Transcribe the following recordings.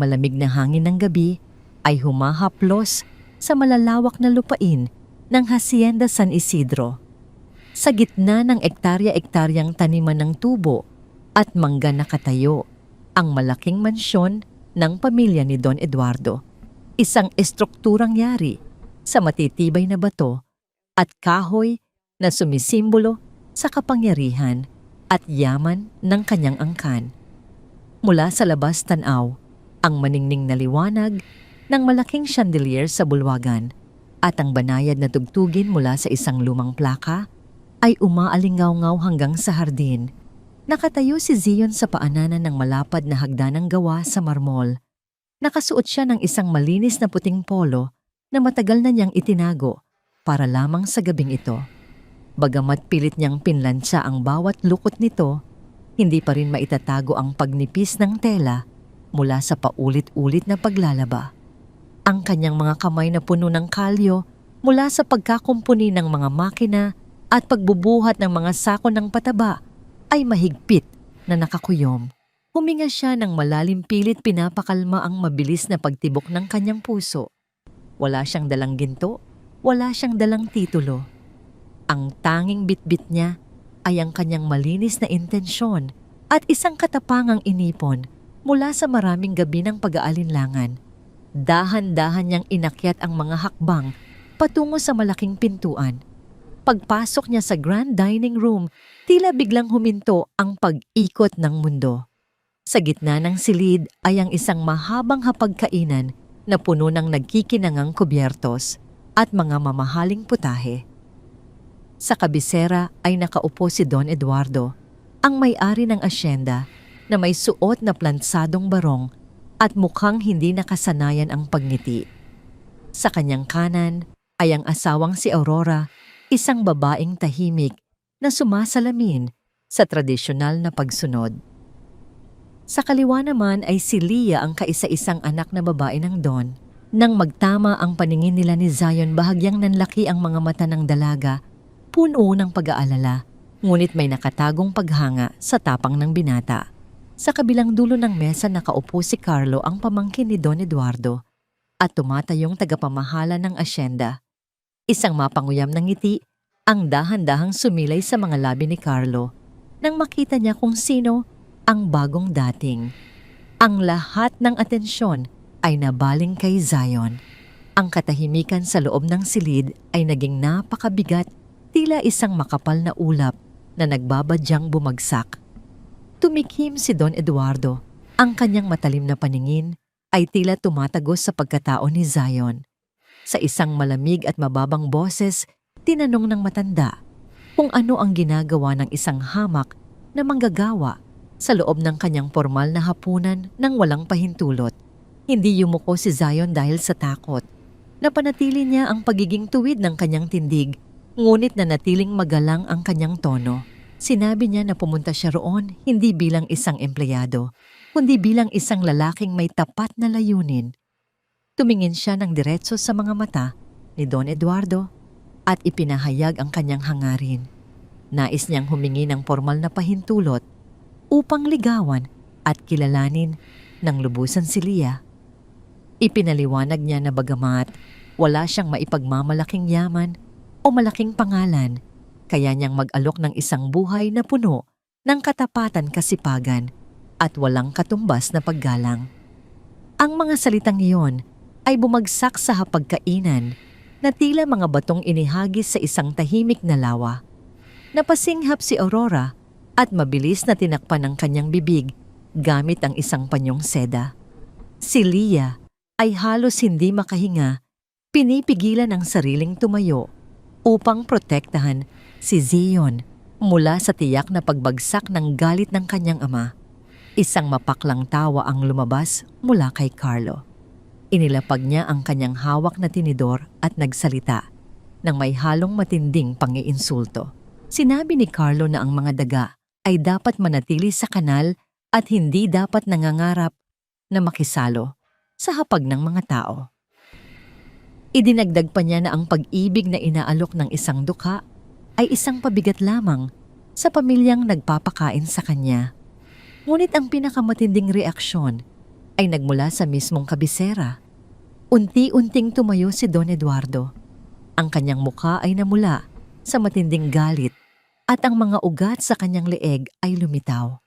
malamig na hangin ng gabi ay humahaplos sa malalawak na lupain ng Hacienda San Isidro. Sa gitna ng ektarya-ektaryang taniman ng tubo at mangga nakatayo ang malaking mansyon ng pamilya ni Don Eduardo. Isang estrukturang yari sa matitibay na bato at kahoy na sumisimbolo sa kapangyarihan at yaman ng kanyang angkan. Mula sa labas tanaw, ang maningning na liwanag ng malaking chandelier sa bulwagan at ang banayad na tugtugin mula sa isang lumang plaka ay umaalingaw-ngaw hanggang sa hardin. Nakatayo si Zion sa paananan ng malapad na hagdanang gawa sa marmol. Nakasuot siya ng isang malinis na puting polo na matagal na niyang itinago para lamang sa gabing ito. Bagamat pilit niyang pinlansya ang bawat lukot nito, hindi pa rin maitatago ang pagnipis ng tela mula sa paulit-ulit na paglalaba. Ang kanyang mga kamay na puno ng kalyo mula sa pagkakumpuni ng mga makina at pagbubuhat ng mga sako ng pataba ay mahigpit na nakakuyom. Huminga siya ng malalim pilit pinapakalma ang mabilis na pagtibok ng kanyang puso. Wala siyang dalang ginto, wala siyang dalang titulo. Ang tanging bitbit niya ay ang kanyang malinis na intensyon at isang katapangang inipon mula sa maraming gabi ng pag-aalinlangan. Dahan-dahan niyang inakyat ang mga hakbang patungo sa malaking pintuan. Pagpasok niya sa grand dining room, tila biglang huminto ang pag-ikot ng mundo. Sa gitna ng silid ay ang isang mahabang hapagkainan na puno ng nagkikinangang kubyertos at mga mamahaling putahe. Sa kabisera ay nakaupo si Don Eduardo, ang may-ari ng asyenda na may suot na plansadong barong at mukhang hindi nakasanayan ang pagngiti. Sa kanyang kanan ay ang asawang si Aurora, isang babaeng tahimik na sumasalamin sa tradisyonal na pagsunod. Sa kaliwa naman ay si Leah, ang kaisa-isang anak na babae ng Don. Nang magtama ang paningin nila ni Zion, bahagyang nanlaki ang mga mata ng dalaga, puno ng pag-aalala, ngunit may nakatagong paghanga sa tapang ng binata. Sa kabilang dulo ng mesa nakaupo si Carlo, ang pamangkin ni Don Eduardo, at tumatayong tagapamahala ng asyenda. Isang mapanguyam ng ngiti ang dahan-dahang sumilay sa mga labi ni Carlo nang makita niya kung sino ang bagong dating. Ang lahat ng atensyon ay nabaling kay Zion. Ang katahimikan sa loob ng silid ay naging napakabigat, tila isang makapal na ulap na nagbabadyang bumagsak. Tumikhim si Don Eduardo. Ang kanyang matalim na paningin ay tila tumatagos sa pagkatao ni Zion. Sa isang malamig at mababang boses, tinanong ng matanda kung ano ang ginagawa ng isang hamak na manggagawa sa loob ng kanyang formal na hapunan nang walang pahintulot. Hindi yumuko si Zion dahil sa takot. Napanatili niya ang pagiging tuwid ng kanyang tindig, ngunit nanatiling magalang ang kanyang tono. Sinabi niya na pumunta siya roon hindi bilang isang empleyado, kundi bilang isang lalaking may tapat na layunin. Tumingin siya ng diretso sa mga mata ni Don Eduardo at ipinahayag ang kanyang hangarin. Nais niyang humingi ng formal na pahintulot upang ligawan at kilalanin ng lubusan si Leah. Ipinaliwanag niya na bagamat wala siyang maipagmamalaking yaman o malaking pangalan, kaya niyang mag-alok ng isang buhay na puno ng katapatan, kasipagan at walang katumbas na paggalang. Ang mga salitang iyon ay bumagsak sa hapagkainan na tila mga batong inihagis sa isang tahimik na lawa. Napasinghap si Aurora at mabilis na tinakpan ang kanyang bibig gamit ang isang panyong seda. Si Leah ay halos hindi makahinga, pinipigilan ang sariling tumayo upang protektahan si Zion mula sa tiyak na pagbagsak ng galit ng kanyang ama. Isang mapaklang tawa ang lumabas mula kay Carlo. Inilapag niya ang kanyang hawak na tinidor at nagsalita ng may halong matinding pangiinsulto. Sinabi ni Carlo na ang mga daga ay dapat manatili sa kanal at hindi dapat nangangarap na makisalo sa hapag ng mga tao. Idinagdag pa niya na ang pag-ibig na inaalok ng isang dukha ay isang pabigat lamang sa pamilyang nagpapakain sa kanya. Ngunit ang pinakamatinding reaksyon ay nagmula sa mismong kabisera. Unti-unting tumayo si Don Eduardo. Ang kanyang mukha ay namula sa matinding galit at ang mga ugat sa kanyang leeg ay lumitaw.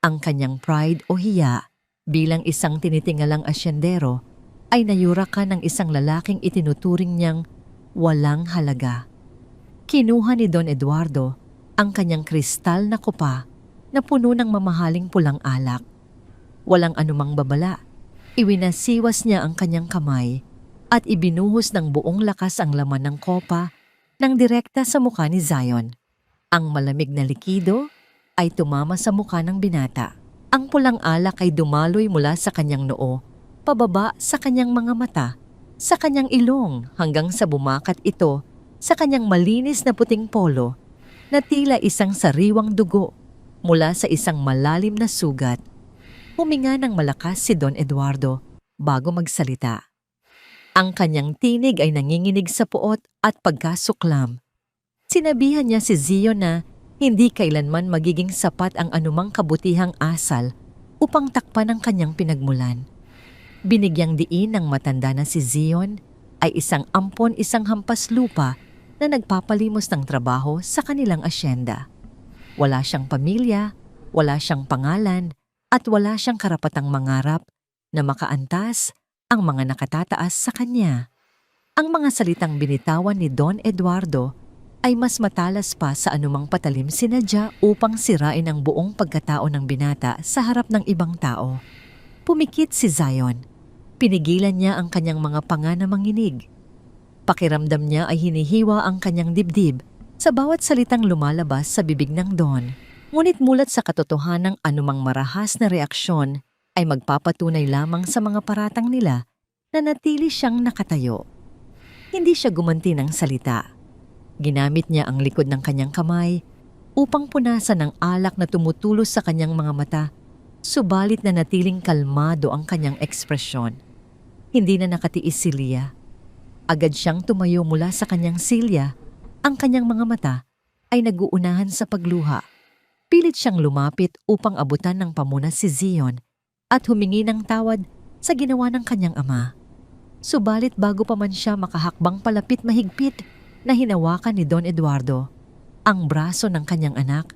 Ang kanyang pride o hiya bilang isang tinitingalang asyendero ay nayurakan ng isang lalaking itinuturing niyang walang halaga. Kinuha ni Don Eduardo ang kanyang kristal na kopa na puno ng mamahaling pulang alak. Walang anumang babala, iwinasiwas niya ang kanyang kamay at ibinuhos ng buong lakas ang laman ng kopa nang direkta sa mukha ni Zion. Ang malamig na likido ay tumama sa mukha ng binata. Ang pulang alak ay dumaloy mula sa kanyang noo, pababa sa kanyang mga mata, sa kanyang ilong hanggang sa bumakat ito sa kanyang malinis na puting polo na tila isang sariwang dugo mula sa isang malalim na sugat. Huminga ng malakas si Don Eduardo bago magsalita. Ang kanyang tinig ay nanginginig sa puot at pagkasuklam. Sinabihan niya si Zion na hindi kailanman magiging sapat ang anumang kabutihang asal upang takpan ang kanyang pinagmulan. Binigyang diin ng matanda na si Zion ay isang ampon isang hampas lupa na nagpapalimos ng trabaho sa kanilang asyenda. Wala siyang pamilya, wala siyang pangalan, at wala siyang karapatang mangarap na makaantas ang mga nakatataas sa kanya. Ang mga salitang binitawan ni Don Eduardo ay mas matalas pa sa anumang patalim sinadya upang sirain ang buong pagkatao ng binata sa harap ng ibang tao. Pumikit si Zion. Pinigilan niya ang kanyang mga panga na manginig. Pakiramdam niya ay hinihiwa ang kanyang dibdib sa bawat salitang lumalabas sa bibig ng Don. Ngunit mulat sa katotohanan ng anumang marahas na reaksyon ay magpapatunay lamang sa mga paratang nila na natili siyang nakatayo. Hindi siya gumanti ng salita. Ginamit niya ang likod ng kanyang kamay upang punasan ng alak na tumutulos sa kanyang mga mata, subalit na natiling kalmado ang kanyang ekspresyon. Hindi na nakatiis si Leah. Agad siyang tumayo mula sa kanyang silya. Ang kanyang mga mata ay naguunahan sa pagluha. Pilit siyang lumapit upang abutan ng pamunas si Zion at humingi ng tawad sa ginawa ng kanyang ama. Subalit bago pa man siya makahakbang palapit mahigpit na hinawakan ni Don Eduardo ang braso ng kanyang anak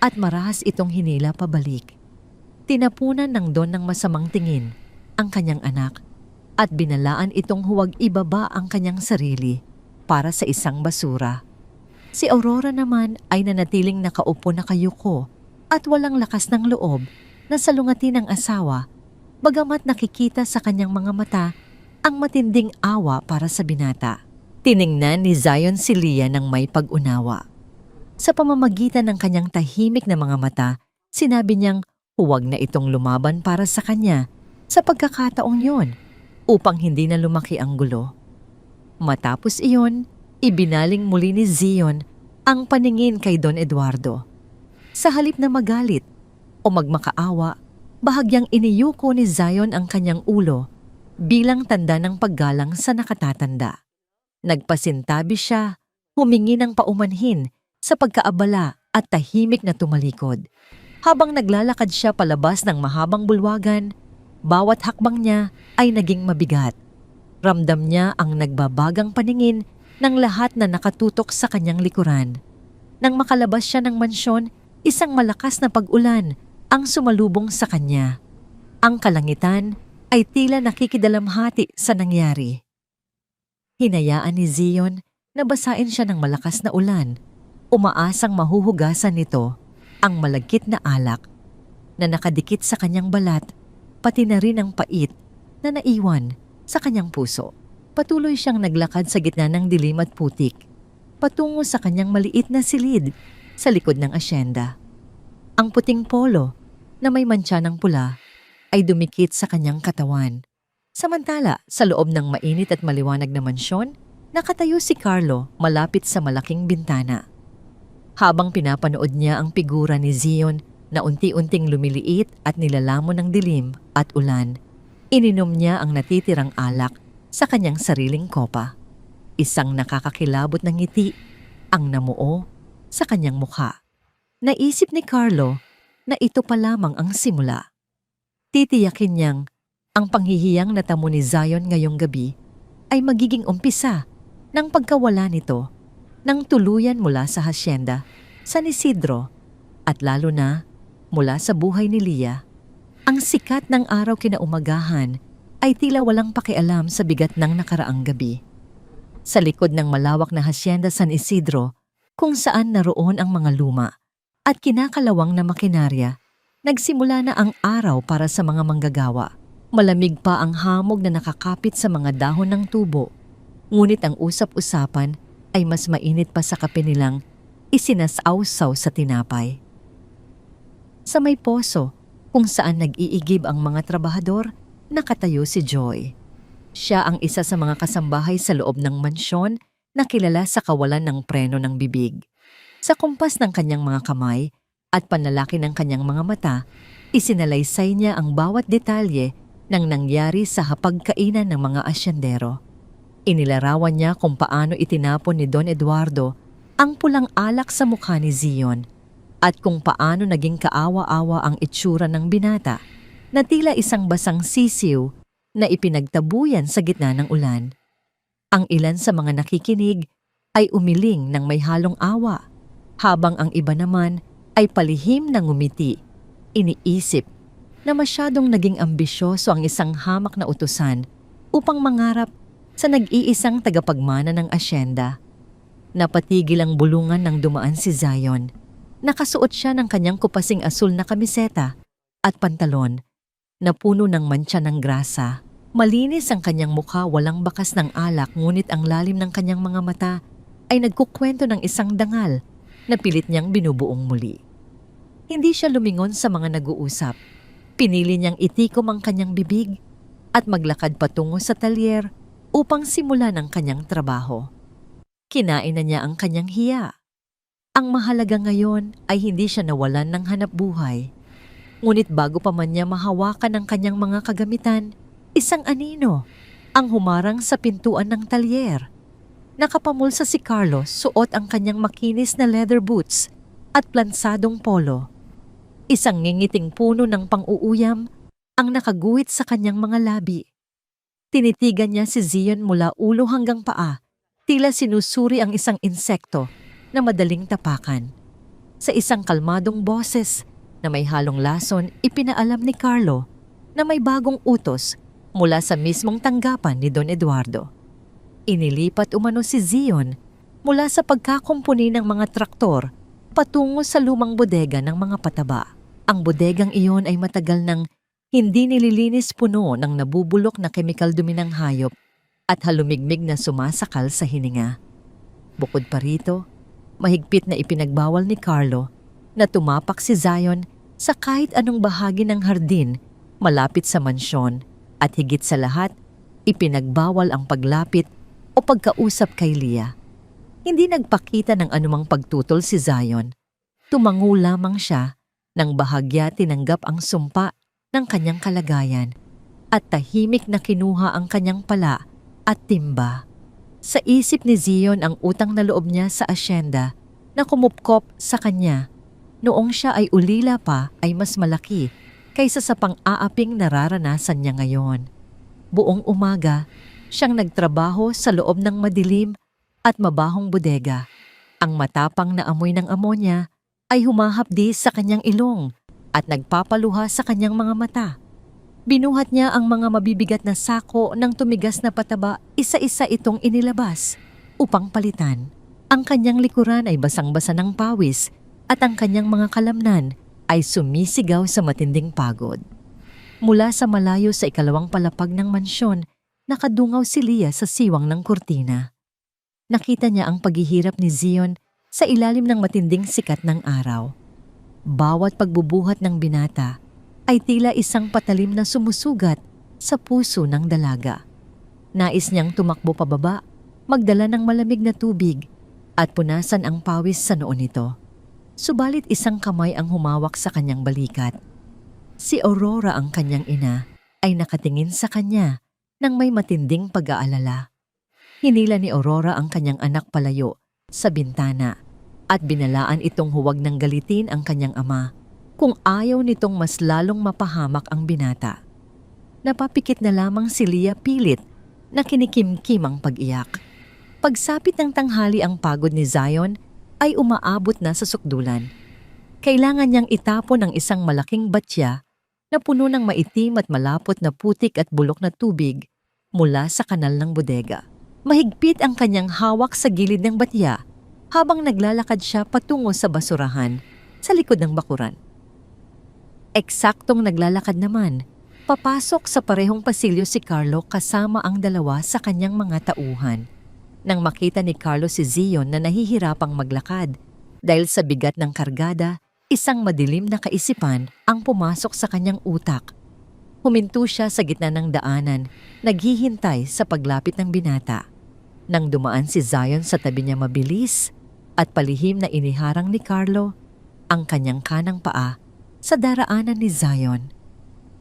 at marahas itong hinila pabalik. Tinapunan ng Don ng masamang tingin ang kanyang anak at binalaan itong huwag ibaba ang kanyang sarili para sa isang basura. Si Aurora naman ay nanatiling nakaupo na kayuko at walang lakas ng loob na salungatin ng asawa, bagamat nakikita sa kanyang mga mata ang matinding awa para sa binata. Tiningnan ni Zion si Leah ng may pag-unawa. Sa pamamagitan ng kanyang tahimik na mga mata, sinabi niyang huwag na itong lumaban para sa kanya sa pagkakataong yon upang hindi na lumaki ang gulo. Matapos iyon, ibinaling muli ni Zion ang paningin kay Don Eduardo. Sa halip na magalit o magmakaawa, bahagyang iniyuko ni Zion ang kanyang ulo bilang tanda ng paggalang sa nakatatanda. Nagpasintabi siya, humingi ng paumanhin sa pagkaabala at tahimik na tumalikod. Habang naglalakad siya palabas ng mahabang bulwagan, bawat hakbang niya ay naging mabigat. Ramdam niya ang nagbabagang paningin ng lahat na nakatutok sa kanyang likuran. Nang makalabas siya ng mansyon, isang malakas na pag-ulan ang sumalubong sa kanya. Ang kalangitan ay tila nakikidalamhati sa nangyari. Hinayaan ni Zion na basain siya ng malakas na ulan, umaasang mahuhugasan nito ang malagkit na alak na nakadikit sa kanyang balat, pati na rin ang pait na naiwan sa kanyang puso. Patuloy siyang naglakad sa gitna ng dilim at putik, patungo sa kanyang maliit na silid sa likod ng asyenda. Ang puting polo na may mantsa ng pula ay dumikit sa kanyang katawan. Samantala, sa loob ng mainit at maliwanag na mansyon, nakatayo si Carlo malapit sa malaking bintana. Habang pinapanood niya ang figura ni Zion na unti-unting lumiliit at nilalamon ng dilim at ulan, ininom niya ang natitirang alak sa kanyang sariling kopa. Isang nakakakilabot na ngiti ang namuo sa kanyang mukha. Naisip ni Carlo na ito pa lamang ang simula. Titiyakin niyang Ang panghihiyang natamo ni Zion ngayong gabi ay magiging umpisa ng pagkawala nito ng tuluyan mula sa hasyenda, San Isidro, at lalo na mula sa buhay ni Leah. Ang sikat ng araw kinaumagahan ay tila walang pakialam sa bigat ng nakaraang gabi. Sa likod ng malawak na hasyenda San Isidro, kung saan naroon ang mga luma at kinakalawang na makinarya, nagsimula na ang araw para sa mga manggagawa. Malamig pa ang hamog na nakakapit sa mga dahon ng tubo, ngunit ang usap-usapan ay mas mainit pa sa kape nilang isinasaw-saw sa tinapay. Sa may poso, kung saan nag-iigib ang mga trabahador, nakatayo si Joy. Siya ang isa sa mga kasambahay sa loob ng mansyon na kilala sa kawalan ng preno ng bibig. Sa kumpas ng kanyang mga kamay at panlalaki ng kanyang mga mata, isinalaysay niya ang bawat detalye ng nangyari sa hapagkainan ng mga asyendero. Inilarawan niya kung paano itinapon ni Don Eduardo ang pulang alak sa mukha ni Zion at kung paano naging kaawa-awa ang itsura ng binata na tila isang basang sisiw na ipinagtabuyan sa gitna ng ulan. Ang ilan sa mga nakikinig ay umiling ng may halong awa, habang ang iba naman ay palihim na ngumiti. Iniisip na masyadong naging ambisyoso ang isang hamak na utusan upang mangarap sa nag-iisang tagapagmana ng asyenda. Napatigil ang bulungan nang dumaan si Zion. Nakasuot siya ng kanyang kupasing asul na kamiseta at pantalon na puno ng mantsa ng grasa. Malinis ang kanyang mukha, walang bakas ng alak, ngunit ang lalim ng kanyang mga mata ay nagkukwento ng isang dangal na pilit niyang binubuong muli. Hindi siya lumingon sa mga nag-uusap. Pinili niyang itikom ang kanyang bibig at maglakad patungo sa talyer upang simulan ang kanyang trabaho. Kinain na niya ang kanyang hiya. Ang mahalaga ngayon ay hindi siya nawalan ng hanapbuhay. Ngunit bago pa man niya mahawakan ang kanyang mga kagamitan, isang anino ang humarang sa pintuan ng talyer. Nakapamulsa si Carlos, suot ang kanyang makinis na leather boots at plansadong polo. Isang ngingiting puno ng pang-uuyam ang nakaguhit sa kanyang mga labi. Tinitigan niya si Zion mula ulo hanggang paa, tila sinusuri ang isang insekto na madaling tapakan. Sa isang kalmadong boses na may halong lason, ipinaalam ni Carlo na may bagong utos mula sa mismong tanggapan ni Don Eduardo. Inilipat umano si Zion mula sa pagkakumpuni ng mga traktor patungo sa lumang bodega ng mga pataba. Ang bodegang iyon ay matagal nang hindi nililinis, puno ng nabubulok na kemikal dumi ng hayop at halumigmig na sumasakal sa hininga. Bukod pa rito, mahigpit na ipinagbawal ni Carlo na tumapak si Zion sa kahit anong bahagi ng hardin malapit sa mansyon at higit sa lahat, ipinagbawal ang paglapit o pagkausap kay Leah. Hindi nagpakita ng anumang pagtutol si Zion. Tumango lamang siya nang bahagya tinanggap ang sumpa ng kanyang kalagayan at tahimik na kinuha ang kanyang pala at timba. Sa isip ni Zion ang utang na loob niya sa asyenda na kumupkop sa kanya noong siya ay ulila pa ay mas malaki kaysa sa pang-aaping nararanasan niya ngayon. Buong umaga, siyang nagtrabaho sa loob ng madilim at mabahong bodega. Ang matapang na amoy ng amonya ay humahapdi sa kanyang ilong at nagpapaluha sa kanyang mga mata. Binuhat niya ang mga mabibigat na sako ng tumigas na pataba, isa-isa itong inilabas upang palitan. Ang kanyang likuran ay basang-basa ng pawis at ang kanyang mga kalamnan ay sumisigaw sa matinding pagod. Mula sa malayo sa ikalawang palapag ng mansyon, nakadungaw si Leah sa siwang ng kurtina. Nakita niya ang paghihirap ni Zion sa ilalim ng matinding sikat ng araw. Bawat pagbubuhat ng binata ay tila isang patalim na sumusugat sa puso ng dalaga. Nais niyang tumakbo pababa, magdala ng malamig na tubig at punasan ang pawis sa noo nito. Subalit isang kamay ang humawak sa kanyang balikat. Si Aurora, ang kanyang ina, ay nakatingin sa kanya nang may matinding pag-aalala. Hinila ni Aurora ang kanyang anak palayo sa bintana at binalaan itong huwag nang galitin ang kanyang ama kung ayaw nitong mas lalong mapahamak ang binata. Napapikit na lamang si Leah pilit na kinikimkim ang pag-iyak. Pagsapit ng tanghali ang pagod ni Zion ay umaabot na sa sukdulan. Kailangan niyang itapon ang isang malaking batya na puno ng maitim at malapot na putik at bulok na tubig mula sa kanal ng bodega. Mahigpit ang kanyang hawak sa gilid ng batya habang naglalakad siya patungo sa basurahan sa likod ng bakuran. Eksaktong naglalakad naman, papasok sa parehong pasilyo si Carlo kasama ang dalawa sa kanyang mga tauhan. Nang makita ni Carlo si Zion na nahihirapang maglakad dahil sa bigat ng kargada, isang madilim na kaisipan ang pumasok sa kanyang utak. Huminto siya sa gitna ng daanan, naghihintay sa paglapit ng binata. Nang dumaan si Zion sa tabi niya mabilis at palihim na iniharang ni Carlo ang kanyang kanang paa sa daraanan ni Zion.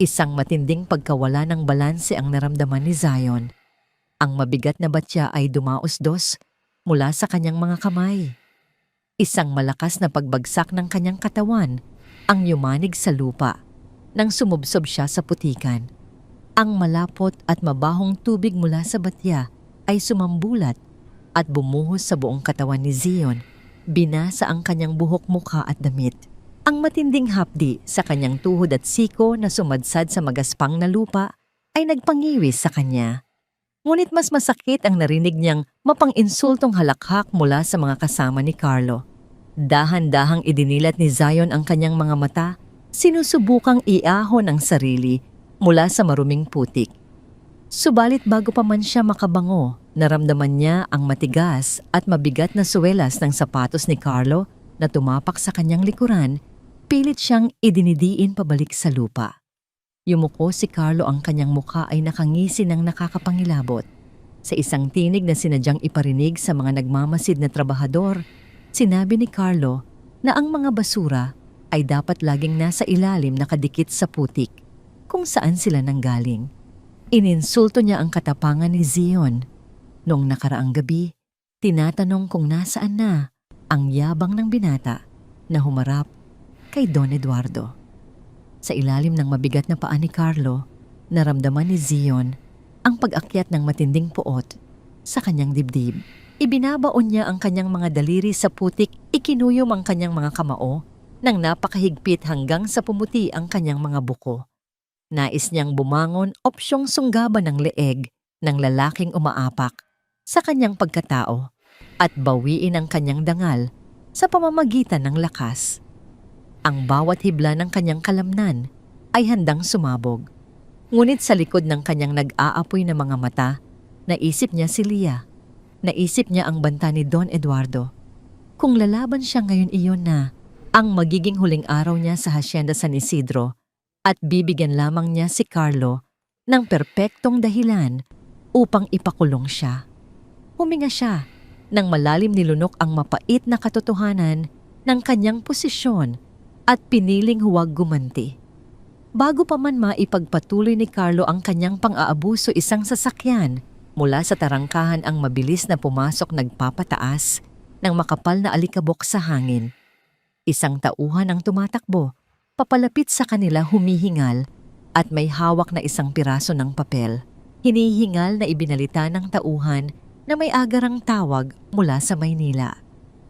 Isang matinding pagkawala ng balanse ang naramdaman ni Zion. Ang mabigat na batya ay dumaos-dos mula sa kanyang mga kamay. Isang malakas na pagbagsak ng kanyang katawan ang yumanig sa lupa nang sumubsob siya sa putikan. Ang malapot at mabahong tubig mula sa batya ay sumambulat at bumuhos sa buong katawan ni Zion, binasa ang kanyang buhok, mukha at damit. Ang matinding hapdi sa kanyang tuhod at siko na sumadsad sa magaspang na lupa ay nagpangiwis sa kanya. Ngunit mas masakit ang narinig niyang mapang-insultong halakhak mula sa mga kasama ni Carlo. Dahan-dahang idinilat ni Zion ang kanyang mga mata, sinusubukang iahon ang sarili mula sa maruming putik. Subalit bago pa man siya makabango, naramdaman niya ang matigas at mabigat na suwelas ng sapatos ni Carlo na tumapak sa kanyang likuran, pilit siyang idinidiin pabalik sa lupa. Yumuko si Carlo, ang kanyang mukha ay nakangisi ng nakakapangilabot. Sa isang tinig na sinadyang iparinig sa mga nagmamasid na trabahador, sinabi ni Carlo na ang mga basura ay dapat laging nasa ilalim nakadikit sa putik kung saan sila nanggaling. Ininsulto niya ang katapangan ni Zion. Noong nakaraang gabi, tinatanong kung nasaan na ang yabang ng binata na humarap kay Don Eduardo. Sa ilalim ng mabigat na paa ni Carlo, naramdaman ni Zion ang pag-akyat ng matinding puot sa kanyang dibdib. Ibinabaon niya ang kanyang mga daliri sa putik, ikinuyom ang kanyang mga kamao nang napakahigpit hanggang sa pumuti ang kanyang mga buko. Nais niyang bumangon, opsyong sunggaban ng leeg ng lalaking umaapak sa kanyang pagkatao at bawiin ang kanyang dangal sa pamamagitan ng lakas. Ang bawat hibla ng kanyang kalamnan ay handang sumabog. Ngunit sa likod ng kanyang nag-aapoy na mga mata, naisip niya si Leah. Naisip niya ang banta ni Don Eduardo. Kung lalaban siya ngayon, iyon na ang magiging huling araw niya sa Hacienda San Isidro at bibigyan lamang niya si Carlo ng perpektong dahilan upang ipakulong siya. Huminga siya nang malalim nilunok ang mapait na katotohanan ng kanyang posisyon at piniling huwag gumanti. Bago pa man maipagpatuloy ni Carlo ang kanyang pang-aabuso, isang sasakyan mula sa tarangkahan ang mabilis na pumasok, nagpapataas ng makapal na alikabok sa hangin. Isang tauhan ang tumatakbo, papalapit sa kanila, humihingal at may hawak na isang piraso ng papel. Hinihingal na ibinalita ng tauhan na may agarang tawag mula sa Maynila.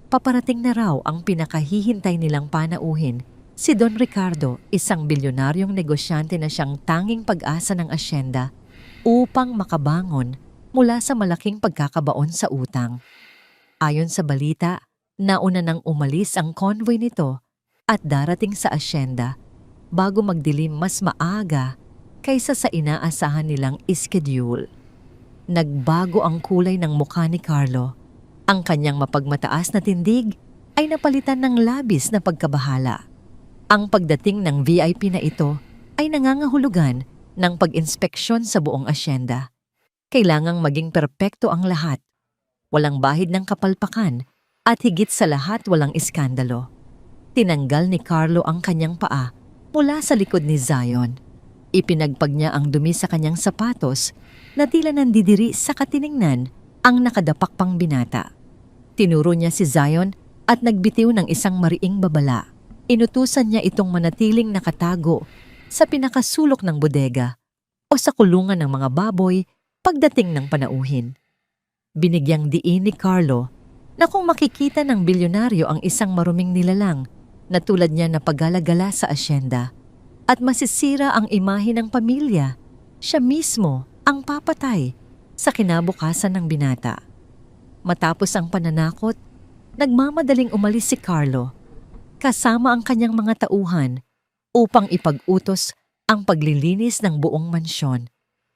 Paparating na raw ang pinakahihintay nilang panauhin, si Don Ricardo, isang bilyonaryong negosyante na siyang tanging pag-asa ng asyenda upang makabangon mula sa malaking pagkakabaon sa utang. Ayon sa balita, nauna nang umalis ang convoy nito at darating sa asyenda bago magdilim mas maaga kaysa sa inaasahan nilang schedule. Nagbago ang kulay ng mukha ni Carlo. Ang kanyang mapagmataas na tindig ay napalitan ng labis na pagkabahala. Ang pagdating ng VIP na ito ay nangangahulugan ng pag-inspeksyon sa buong asyenda. Kailangang maging perpekto ang lahat. Walang bahid ng kapalpakan at higit sa lahat walang iskandalo. Tinanggal ni Carlo ang kanyang paa mula sa likod ni Zion. Ipinagpag niya ang dumi sa kanyang sapatos na tila nandidiri sa katiningnan ang nakadapak pang binata. Tinuro niya si Zion at nagbitiw ng isang mariing babala. Inutusan niya itong manatiling nakatago sa pinakasulok ng bodega o sa kulungan ng mga baboy pagdating ng panauhin. Binigyang diin ni Carlo na kung makikita ng bilyonaryo ang isang maruming nilalang na tulad niya na paggalagala sa asyenda at masisira ang imahe ng pamilya, siya mismo ang papatay sa kinabukasan ng binata. Matapos ang pananakot, nagmamadaling umalis si Carlo kasama ang kanyang mga tauhan upang ipag-utos ang paglilinis ng buong mansyon.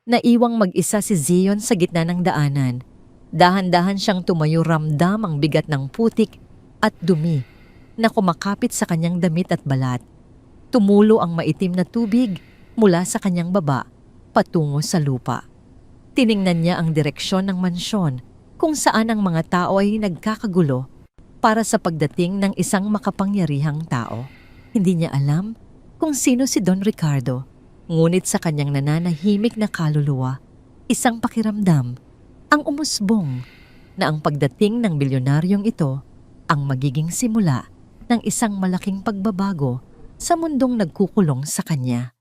Naiwang mag-isa si Zion sa gitna ng daanan. Dahan-dahan siyang tumayo, ramdam ang bigat ng putik at dumi na kumakapit sa kanyang damit at balat. Tumulo ang maitim na tubig mula sa kanyang baba patungo sa lupa. Tiningnan niya ang direksyon ng mansyon kung saan ang mga tao ay nagkakagulo para sa pagdating ng isang makapangyarihang tao. Hindi niya alam kung sino si Don Ricardo, ngunit sa kanyang nananahimik na kaluluwa, isang pakiramdam ang umusbong na ang pagdating ng bilyonaryong ito ang magiging simula ng isang malaking pagbabago sa mundong nagkukulong sa kanya.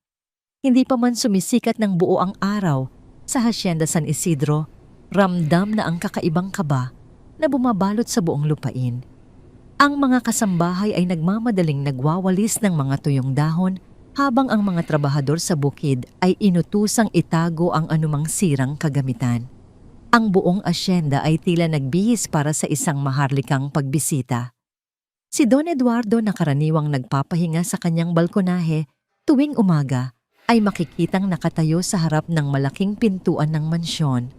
Hindi pa man sumisikat ng buo ang araw sa Hacienda San Isidro, ramdam na ang kakaibang kaba na bumabalot sa buong lupain. Ang mga kasambahay ay nagmamadaling nagwawalis ng mga tuyong dahon habang ang mga trabahador sa bukid ay inutusang itago ang anumang sirang kagamitan. Ang buong asyenda ay tila nagbihis para sa isang maharlikang pagbisita. Si Don Eduardo na karaniwang nagpapahinga sa kanyang balkonahe tuwing umaga ay makikitang nakatayo sa harap ng malaking pintuan ng mansyon.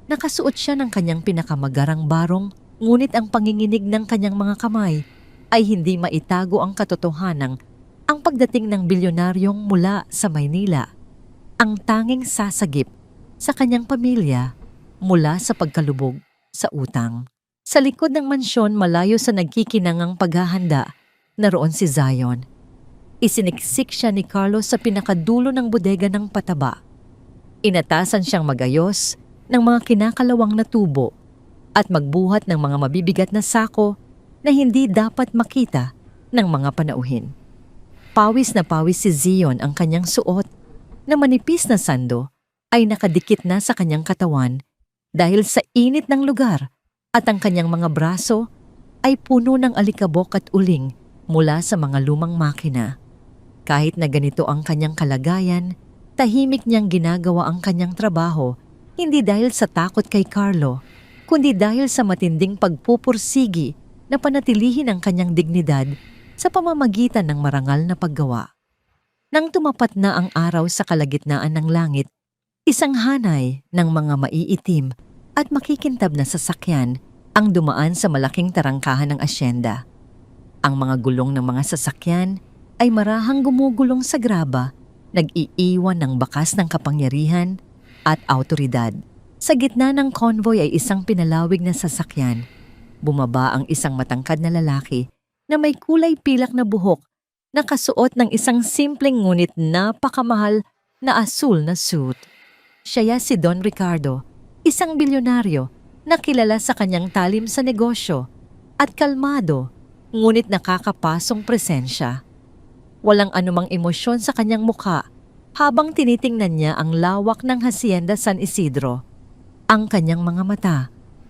Nakasuot siya ng kanyang pinakamagarang barong, ngunit ang panginginig ng kanyang mga kamay ay hindi maitago ang katotohanan ang pagdating ng bilyonaryong mula sa Maynila, ang tanging sasagip sa kanyang pamilya mula sa pagkalubog sa utang. Sa likod ng mansyon, malayo sa nagkikinangang paghahanda, naroon si Zion. Isiniksik siya ni Carlos sa pinakadulo ng bodega ng pataba. Inatasan siyang magayos ng mga kinakalawang na tubo at magbuhat ng mga mabibigat na sako na hindi dapat makita ng mga panauhin. Pawis na pawis si Zion, ang kanyang suot na manipis na sando ay nakadikit na sa kanyang katawan dahil sa init ng lugar at ang kanyang mga braso ay puno ng alikabok at uling mula sa mga lumang makina. Kahit na ganito ang kanyang kalagayan, tahimik niyang ginagawa ang kanyang trabaho, hindi dahil sa takot kay Carlo, kundi dahil sa matinding pagpupursigi na panatilihin ang kanyang dignidad sa pamamagitan ng marangal na paggawa. Nang tumapat na ang araw sa kalagitnaan ng langit, isang hanay ng mga maiitim at makikintab na sasakyan ang dumaan sa malaking tarangkahan ng asyenda. Ang mga gulong ng mga sasakyan ay marahang gumugulong sa graba, nag-iiwan ng bakas ng kapangyarihan at autoridad. Sa gitna ng convoy ay isang pinalawig na sasakyan. Bumaba ang isang matangkad na lalaki na may kulay pilak na buhok, nakasuot ng isang simpleng ngunit napakamahal na asul na suit. Siya si Don Ricardo, isang bilyonaryo na kilala sa kanyang talim sa negosyo at kalmado ngunit nakakapasong presensya. Walang anumang emosyon sa kanyang mukha habang tinitingnan niya ang lawak ng Hacienda San Isidro. Ang kanyang mga mata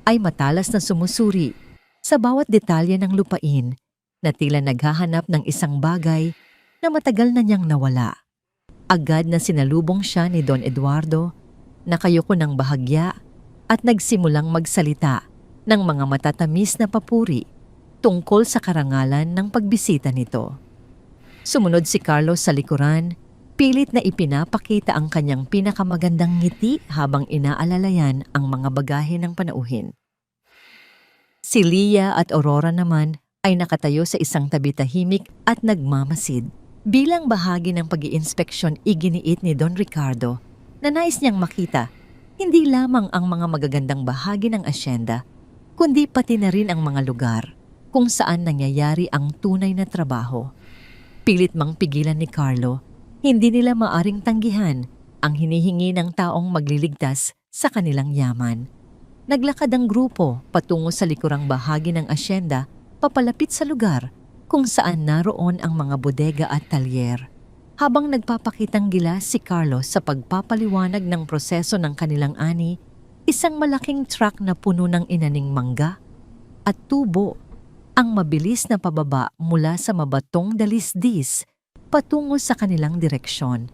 ay matalas na sumusuri sa bawat detalye ng lupain na tila naghahanap ng isang bagay na matagal na niyang nawala. Agad na sinalubong siya ni Don Eduardo, nakayuko ng bahagya at nagsimulang magsalita ng mga matatamis na papuri tungkol sa karangalan ng pagbisita nito. Sumunod si Carlos sa likuran, pilit na ipinapakita ang kanyang pinakamagandang ngiti habang inaalalayan ang mga bagahe ng panauhin. Si Leah at Aurora naman ay nakatayo sa isang tabi tahimik at nagmamasid. Bilang bahagi ng pag-iinspeksyon, iginiit ni Don Ricardo na nais niyang makita hindi lamang ang mga magagandang bahagi ng asyenda, kundi pati na rin ang mga lugar kung saan nangyayari ang tunay na trabaho. Pilit mang pigilan ni Carlo, hindi nila maaring tanggihan ang hinihingi ng taong magliligtas sa kanilang yaman. Naglakad ang grupo patungo sa likurang bahagi ng asyenda, papalapit sa lugar kung saan naroon ang mga bodega at talyer. Habang nagpapakitang gilas si Carlos sa pagpapaliwanag ng proseso ng kanilang ani, isang malaking truck na puno ng inaning mangga at tubo ang mabilis na pababa mula sa mabatong dalisdis patungo sa kanilang direksyon.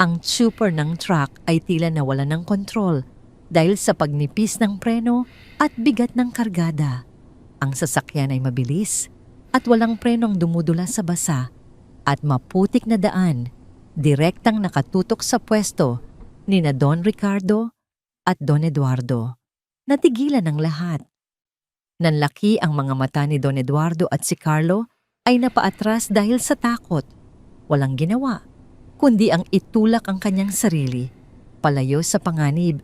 Ang chopper ng truck ay tila nawala ng kontrol dahil sa pagnipis ng preno at bigat ng kargada. Ang sasakyan ay mabilis at walang prenong dumudula sa basa at maputik na daan, direktang nakatutok sa pwesto ni na Don Ricardo at Don Eduardo. Natigilan ang lahat. Nanlaki ang mga mata ni Don Eduardo at si Carlo ay napaatras dahil sa takot. Walang ginawa, kundi ang itulak ang kanyang sarili, palayo sa panganib,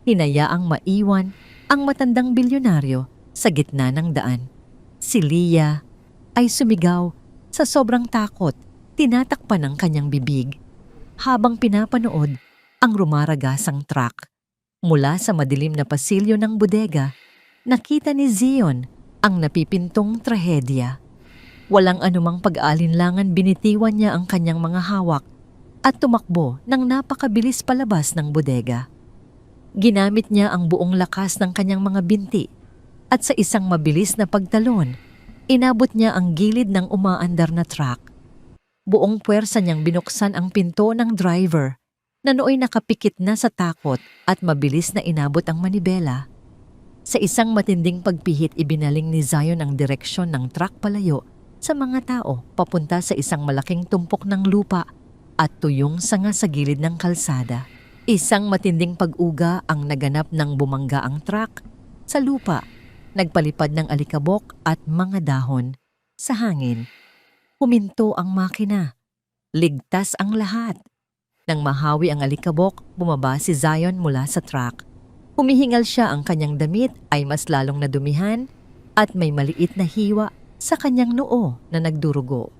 hinayaang maiwan ang matandang bilyonaryo sa gitna ng daan. Si Leah ay sumigaw sa sobrang takot, tinatakpan ang kanyang bibig habang pinapanood ang rumaragasang truck. Mula sa madilim na pasilyo ng bodega, nakita ni Zion ang napipintong trahedya. Walang anumang pag-aalinlangan, binitiwan niya ang kanyang mga hawak at tumakbo ng napakabilis palabas ng bodega. Ginamit niya ang buong lakas ng kanyang mga binti at sa isang mabilis na pagtalon, inabot niya ang gilid ng umaandar na truck. Buong puwersa niyang binuksan ang pinto ng driver na nooy nakapikit na sa takot at mabilis na inabot ang manibela. Sa isang matinding pagpihit, ibinaling ni Zion ang direksyon ng truck palayo sa mga tao papunta sa isang malaking tumpok ng lupa at tuyong sanga sa gilid ng kalsada. Isang matinding pag-uga ang naganap nang bumangga ang truck sa lupa, nagpalipad ng alikabok at mga dahon sa hangin. Huminto ang makina. Ligtas ang lahat. Nang mahawi ang alikabok, bumaba si Zion mula sa truck. Humihingal siya, ang kanyang damit ay mas lalong nadumihan at may maliit na hiwa sa kanyang noo na nagdurugo.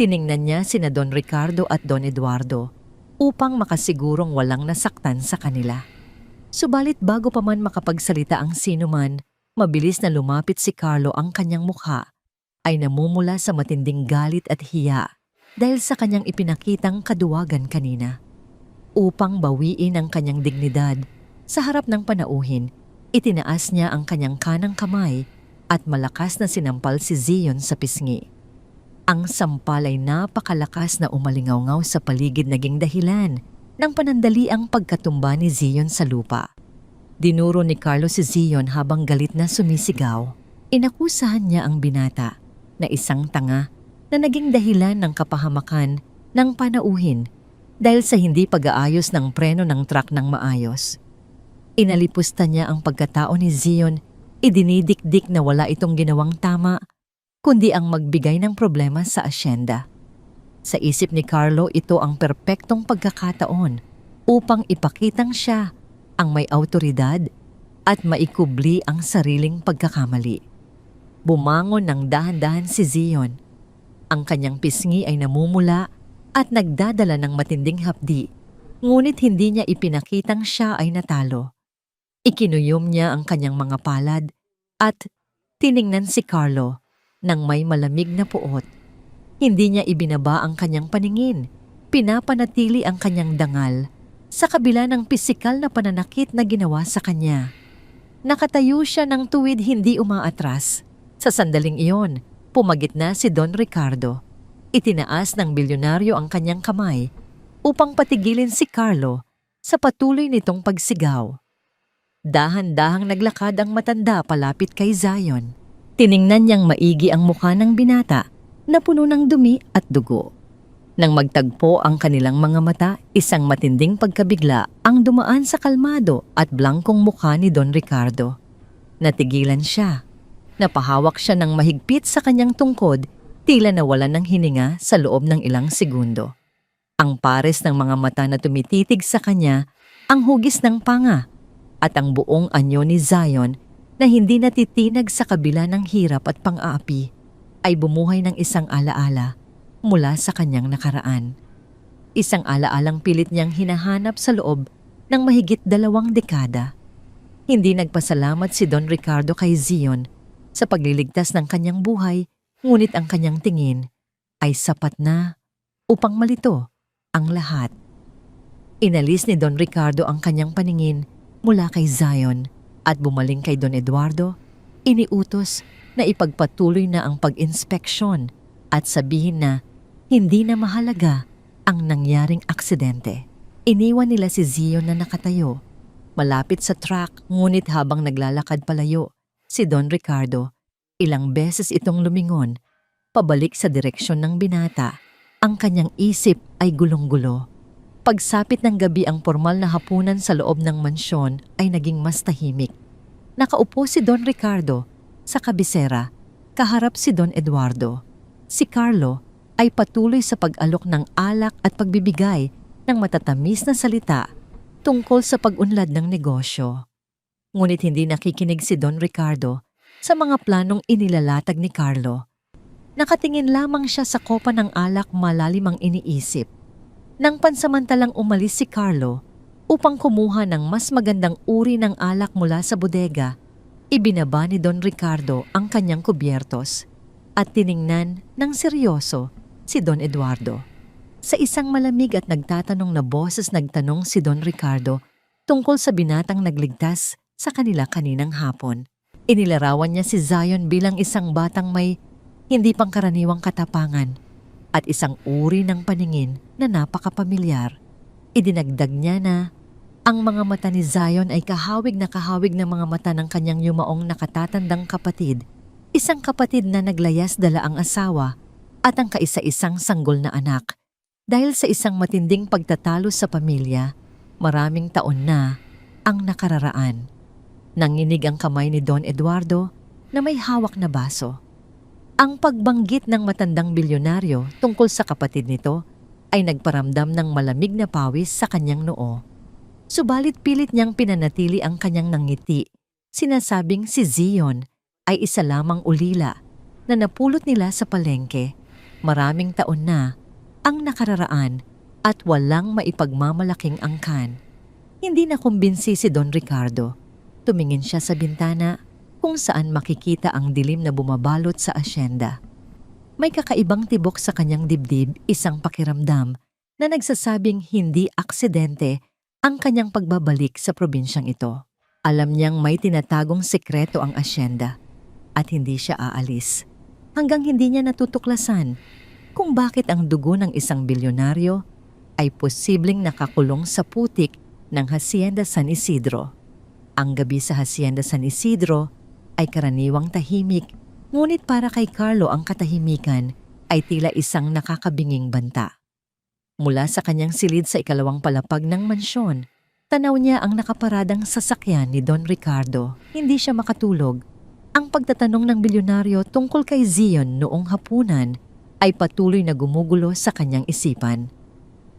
Tiningnan niya sina Don Ricardo at Don Eduardo upang makasigurong walang nasaktan sa kanila. Subalit bago pa man makapagsalita ang sinuman, mabilis na lumapit si Carlo. Ang kanyang mukha ay namumula sa matinding galit at hiya dahil sa kanyang ipinakitang kaduwagan kanina. Upang bawiin ang kanyang dignidad sa harap ng panauhin, itinaas niya ang kanyang kanang kamay at malakas na sinampal si Zion sa pisngi. Ang sampal ay napakalakas na umalingaw-ngaw sa paligid, naging dahilan ng panandaliang pagkatumba ni Zion sa lupa. Dinuro ni Carlo si Zion habang galit na sumisigaw. Inakusahan niya ang binata na isang tanga na naging dahilan ng kapahamakan ng panauhin dahil sa hindi pag-aayos ng preno ng truck ng maayos. Inalipusta niya ang pagkatao ni Zion, idinidikdik na wala itong ginawang tama, kundi ang magbigay ng problema sa asyenda. Sa isip ni Carlo, ito ang perpektong pagkakataon upang ipakitang siya ang may awtoridad at maikubli ang sariling pagkakamali. Bumangon ng dahan-dahan si Zion. Ang kanyang pisngi ay namumula at nagdadala ng matinding hapdi, ngunit hindi niya ipinakitang siya ay natalo. Ikinuyom niya ang kanyang mga palad at tiningnan si Carlo nang may malamig na puot. Hindi niya ibinaba ang kanyang paningin, pinapanatili ang kanyang dangal sa kabila ng pisikal na pananakit na ginawa sa kanya. Nakatayo siya ng tuwid, hindi umaatras. Sa sandaling iyon, pumagitna si Don Ricardo. Itinaas ng bilyonaryo ang kanyang kamay upang patigilin si Carlo sa patuloy nitong pagsigaw. Dahan-dahang naglakad ang matanda palapit kay Zion. Tiningnan niyang maigi ang mukha ng binata na puno ng dumi at dugo. Nang magtagpo ang kanilang mga mata, isang matinding pagkabigla ang dumaan sa kalmado at blangkong mukha ni Don Ricardo. Natigilan siya. Napahawak siya ng mahigpit sa kanyang tungkod, tila nawalan ng hininga sa loob ng ilang segundo. Ang pares ng mga mata na tumititig sa kanya, ang hugis ng panga, at ang buong anyo ni Zion na hindi natitinag sa kabila ng hirap at pang-aapi, ay bumuhay ng isang alaala mula sa kanyang nakaraan. Isang alaalang pilit niyang hinahanap sa loob ng mahigit 2 dekada. Hindi nagpasalamat si Don Ricardo kay Zion sa pagliligtas ng kanyang buhay, ngunit ang kanyang tingin ay sapat na upang malito ang lahat. Inalis ni Don Ricardo ang kanyang paningin mula kay Zion at bumaling kay Don Eduardo. Iniutos na ipagpatuloy na ang pag-inspeksyon at sabihin na hindi na mahalaga ang nangyaring aksidente. Iniwan nila si Zion na nakatayo malapit sa track, ngunit habang naglalakad palayo si Don Ricardo, ilang beses itong lumingon pabalik sa direksyon ng binata. Ang kanyang isip ay gulong-gulo. Pagsapit ng gabi, ang formal na hapunan sa loob ng mansyon ay naging mas tahimik. Nakaupo si Don Ricardo sa kabisera, kaharap si Don Eduardo. Si Carlo ay patuloy sa pag-alok ng alak at pagbibigay ng matatamis na salita tungkol sa pag-unlad ng negosyo. Ngunit hindi nakikinig si Don Ricardo sa mga planong inilalatag ni Carlo. Nakatingin lamang siya sa kopa ng alak, malalim ang iniisip. Nang pansamantalang umalis si Carlo upang kumuha ng mas magandang uri ng alak mula sa bodega, ibinaba ni Don Ricardo ang kanyang kubyertos at tiningnan ng seryoso si Don Eduardo. Sa isang malamig at nagtatanong na boses, nagtanong si Don Ricardo tungkol sa binatang nagligtas sa kanila kaninang hapon. Inilarawan niya si Zion bilang isang batang may hindi pangkaraniwang katapangan at isang uri ng paningin na napakapamilyar. Idinagdag niya na ang mga mata ni Zion ay kahawig na kahawig ng mga mata ng kanyang yumaong nakatatandang kapatid, isang kapatid na naglayas dala ang asawa at ang kaisa-isang sanggol na anak. Dahil sa isang matinding pagtatalo sa pamilya, maraming taon na ang nakararaan. Nanginig ang kamay ni Don Eduardo na may hawak na baso. Ang pagbanggit ng matandang bilyonaryo tungkol sa kapatid nito ay nagparamdam ng malamig na pawis sa kanyang noo. Subalit pilit niyang pinanatili ang kanyang nangiti. Sinasabing si Zion ay isa lamang ulila na napulot nila sa palengke. Maraming taon na ang nakararaan at walang maipagmamalaking angkan. Hindi na kumbinsi si Don Ricardo. Tumingin siya sa bintana kung saan makikita ang dilim na bumabalot sa asyenda. May kakaibang tibok sa kanyang dibdib, isang pakiramdam na nagsasabing hindi aksidente ang kanyang pagbabalik sa probinsyang ito. Alam niyang may tinatagong sekreto ang asyenda at hindi siya aalis hanggang hindi niya natutuklasan kung bakit ang dugo ng isang bilyonaryo ay posibleng nakakulong sa putik ng Hacienda San Isidro. Ang gabi sa Hacienda San Isidro ay karaniwang tahimik, ngunit para kay Carlo ang katahimikan ay tila isang nakakabinging banta. Mula sa kanyang silid sa ikalawang palapag ng mansyon, tanaw niya ang nakaparadang sasakyan ni Don Ricardo. Hindi siya makatulog. Ang pagtatanong ng bilyonaryo tungkol kay Zion noong hapunan ay patuloy na gumugulo sa kanyang isipan.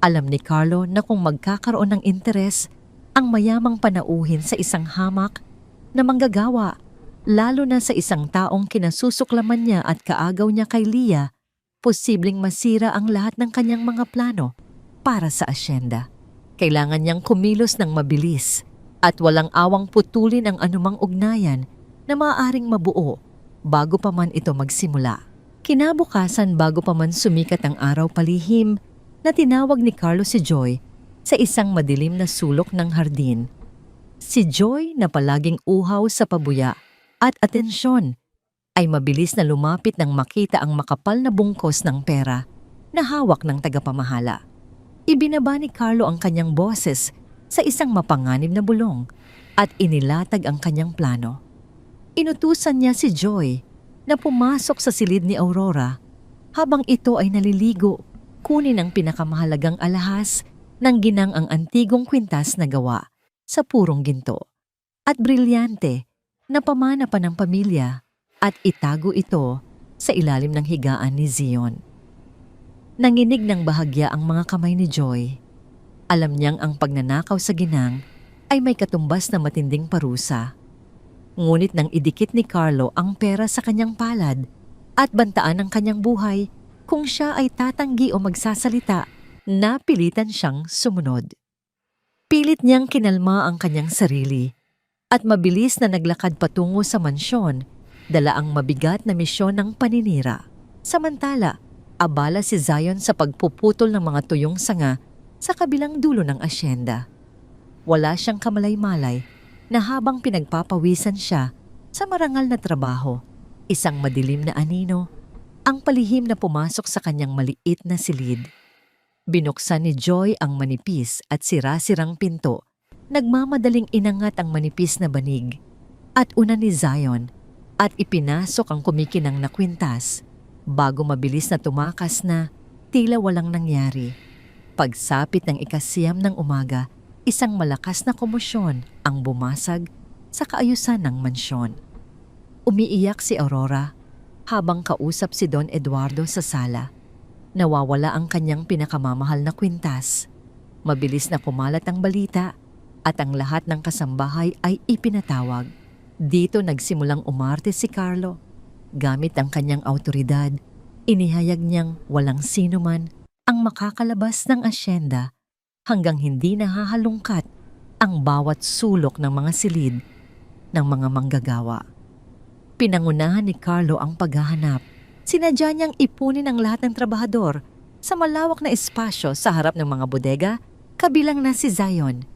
Alam ni Carlo na kung magkakaroon ng interes ang mayamang panauhin sa isang hamak na manggagawa, lalo na sa isang taong kinasusuklaman niya at kaagaw niya kay Leah, posibleng masira ang lahat ng kanyang mga plano para sa asyenda. Kailangan niyang kumilos ng mabilis at walang awang putulin ang anumang ugnayan na maaaring mabuo bago pa man ito magsimula. Kinabukasan, bago pa man sumikat ang araw, palihim na tinawag ni Carlo si Joy sa isang madilim na sulok ng hardin. Si Joy, na palaging uhaw sa pabuya at atensyon, ay mabilis na lumapit nang makita ang makapal na bungkos ng pera na hawak ng tagapamahala. Ibinaba ni Carlo ang kanyang boses sa isang mapanganib na bulong at inilatag ang kanyang plano. Inutusan niya si Joy na pumasok sa silid ni Aurora habang ito ay naliligo, kunin ang pinakamahalagang alahas ng ginang, ang antigong kwintas na gawa sa purong ginto at brilyante na pamana pa ng pamilya, at itago ito sa ilalim ng higaan ni Zion. Nanginig ng bahagya ang mga kamay ni Joy. Alam niyang ang pagnanakaw sa ginang ay may katumbas na matinding parusa. Ngunit nang idikit ni Carlo ang pera sa kanyang palad at bantaan ang kanyang buhay, kung siya ay tatanggi o magsasalita, napilitan siyang sumunod. Pilit niyang kinalma ang kanyang sarili at mabilis na naglakad patungo sa mansyon, dala ang mabigat na misyon ng paninira. Samantala, Abala si Zion sa pagpuputol ng mga tuyong sanga sa kabilang dulo ng asyenda. Wala siyang kamalay-malay na habang pinagpapawisan siya sa marangal na trabaho, isang madilim na anino ang palihim na pumasok sa kanyang maliit na silid. Binuksan ni Joy ang manipis at sira-sirang pinto. Nagmamadaling inangat ang manipis na banig at una ni Zion at ipinasok ang kumikinang na kwintas bago mabilis na tumakas na tila walang nangyari. Pagsapit ng 9 ng umaga, isang malakas na komosyon ang bumasag sa kaayusan ng mansyon. Umiiyak si Aurora habang kausap si Don Eduardo sa sala. Nawawala ang kanyang pinakamamahal na kwintas. Mabilis na kumalat ang balita at ang lahat ng kasambahay ay ipinatawag. Dito nagsimulang umarte si Carlo. Gamit ang kanyang autoridad, inihayag niyang walang sino man ang makakalabas ng asyenda hanggang hindi nahahalungkat ang bawat sulok ng mga silid ng mga manggagawa. Pinangunahan ni Carlo ang paghahanap. Sinadya niyang ipunin ang lahat ng trabahador sa malawak na espasyo sa harap ng mga bodega, kabilang na si Zion.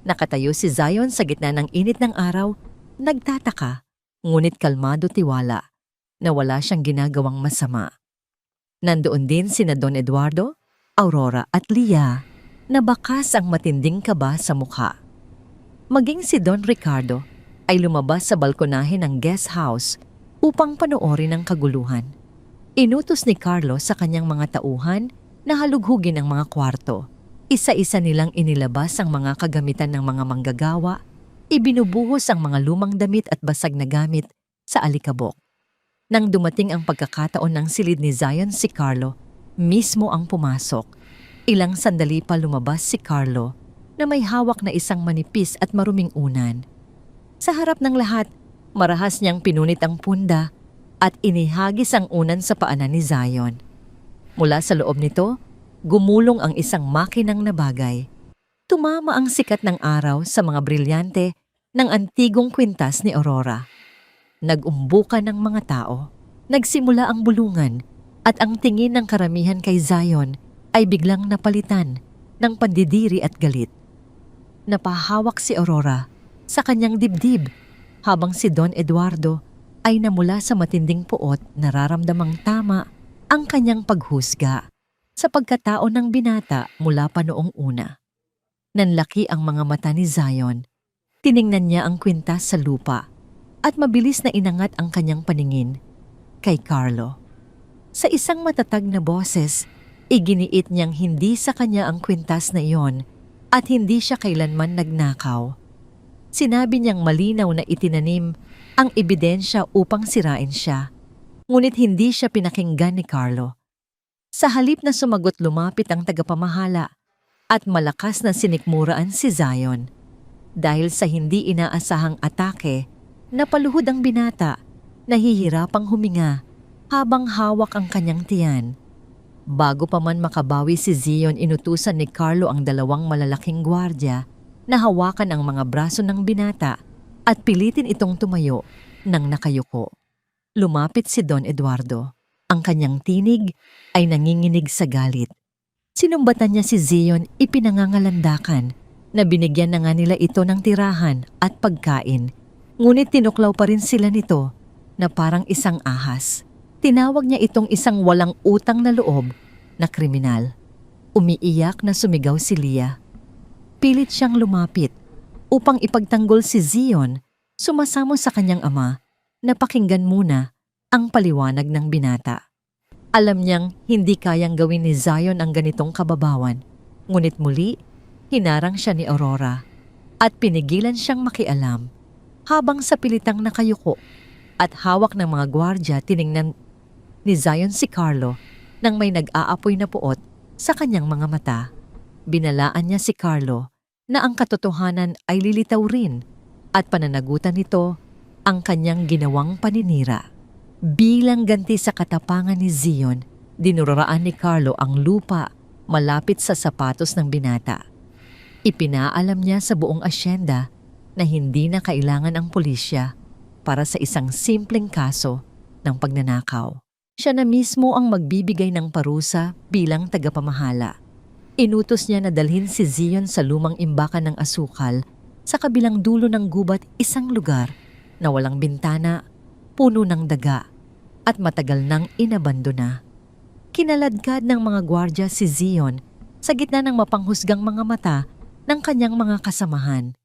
Nakatayo si Zion sa gitna ng init ng araw, nagtataka, ngunit kalmado tiwala na wala siyang ginagawang masama. Nandoon din sina Don Eduardo, Aurora at Leah na bakas ang matinding kaba sa mukha. Maging si Don Ricardo ay lumabas sa balkonahe ng guest house upang panoorin ang kaguluhan. Inutos ni Carlo sa kanyang mga tauhan na halughugin ang mga kwarto. Isa-isa nilang inilabas ang mga kagamitan ng mga manggagawa, ibinubuhos ang mga lumang damit at basag na gamit sa alikabok. Nang dumating ang pagkakataon ng silid ni Zion, si Carlo mismo ang pumasok. Ilang sandali pa lumabas si Carlo na may hawak na isang manipis at maruming unan. Sa harap ng lahat, marahas niyang pinunit ang punda at inihagis ang unan sa paanan ni Zion. Mula sa loob nito, gumulong ang isang makinang na bagay. Tumama ang sikat ng araw sa mga brilyante ng antigong kwintas ni Aurora. Nag-umbukan ng mga tao, nagsimula ang bulungan at ang tingin ng karamihan kay Zion ay biglang napalitan ng pandidiri at galit. Napahawak si Aurora sa kanyang dibdib habang si Don Eduardo ay namula sa matinding puot, nararamdamang tama ang kanyang paghusga sa pagkatao ng binata mula pa noong una. Nanlaki ang mga mata ni Zion. Tiningnan niya ang kwintas sa lupa at mabilis na inangat ang kanyang paningin kay Carlo. Sa isang matatag na boses, iginiit niyang hindi sa kanya ang kwintas na iyon at hindi siya kailanman nagnakaw. Sinabi niyang malinaw na itinanim ang ebidensya upang sirain siya, ngunit hindi siya pinakinggan ni Carlo. Sa halip na sumagot, lumapit ang tagapamahala at malakas na sinikmuraan si Zion. Dahil sa hindi inaasahang atake, napaluhod ang binata, nahihirapang huminga habang hawak ang kanyang tiyan. Bago pa man makabawi si Zion, inutusan ni Carlo ang 2 malalaking gwardya na hawakan ang mga braso ng binata at pilitin itong tumayo nang nakayuko. Lumapit si Don Eduardo. Ang kanyang tinig ay nanginginig sa galit. Sinumbatan niya si Zion, ipinangangalandakan na binigyan na nga nila ito ng tirahan at pagkain. Ngunit tinuklaw pa rin sila nito na parang isang ahas. Tinawag niya itong isang walang utang na loob na kriminal. Umiiyak na sumigaw si Leah. Pilit siyang lumapit upang ipagtanggol si Zion, sumasamo sa kanyang ama na pakinggan muna ang paliwanag ng binata. Alam niyang hindi kayang gawin ni Zion ang ganitong kababawan, ngunit muli, hinarang siya ni Aurora at pinigilan siyang makialam. Habang sa pilitang nakayuko at hawak ng mga gwardya, tiningnan ni Zion si Carlo nang may nag-aapoy na puot sa kanyang mga mata. Binalaan niya si Carlo na ang katotohanan ay lilitaw rin at pananagutan nito ang kanyang ginawang paninira. Bilang ganti sa katapangan ni Zion, dinuraraan ni Carlo ang lupa malapit sa sapatos ng binata. Ipinaalam niya sa buong asyenda na hindi na kailangan ang pulisya para sa isang simpleng kaso ng pagnanakaw. Siya na mismo ang magbibigay ng parusa bilang tagapamahala. Inutos niya na dalhin si Zion sa lumang imbakan ng asukal sa kabilang dulo ng gubat, isang lugar na walang bintana, puno ng daga at matagal nang inabandona. Kinaladkad ng mga gwardya si Zion sa gitna ng mapanghusgang mga mata ng kanyang mga kasamahan.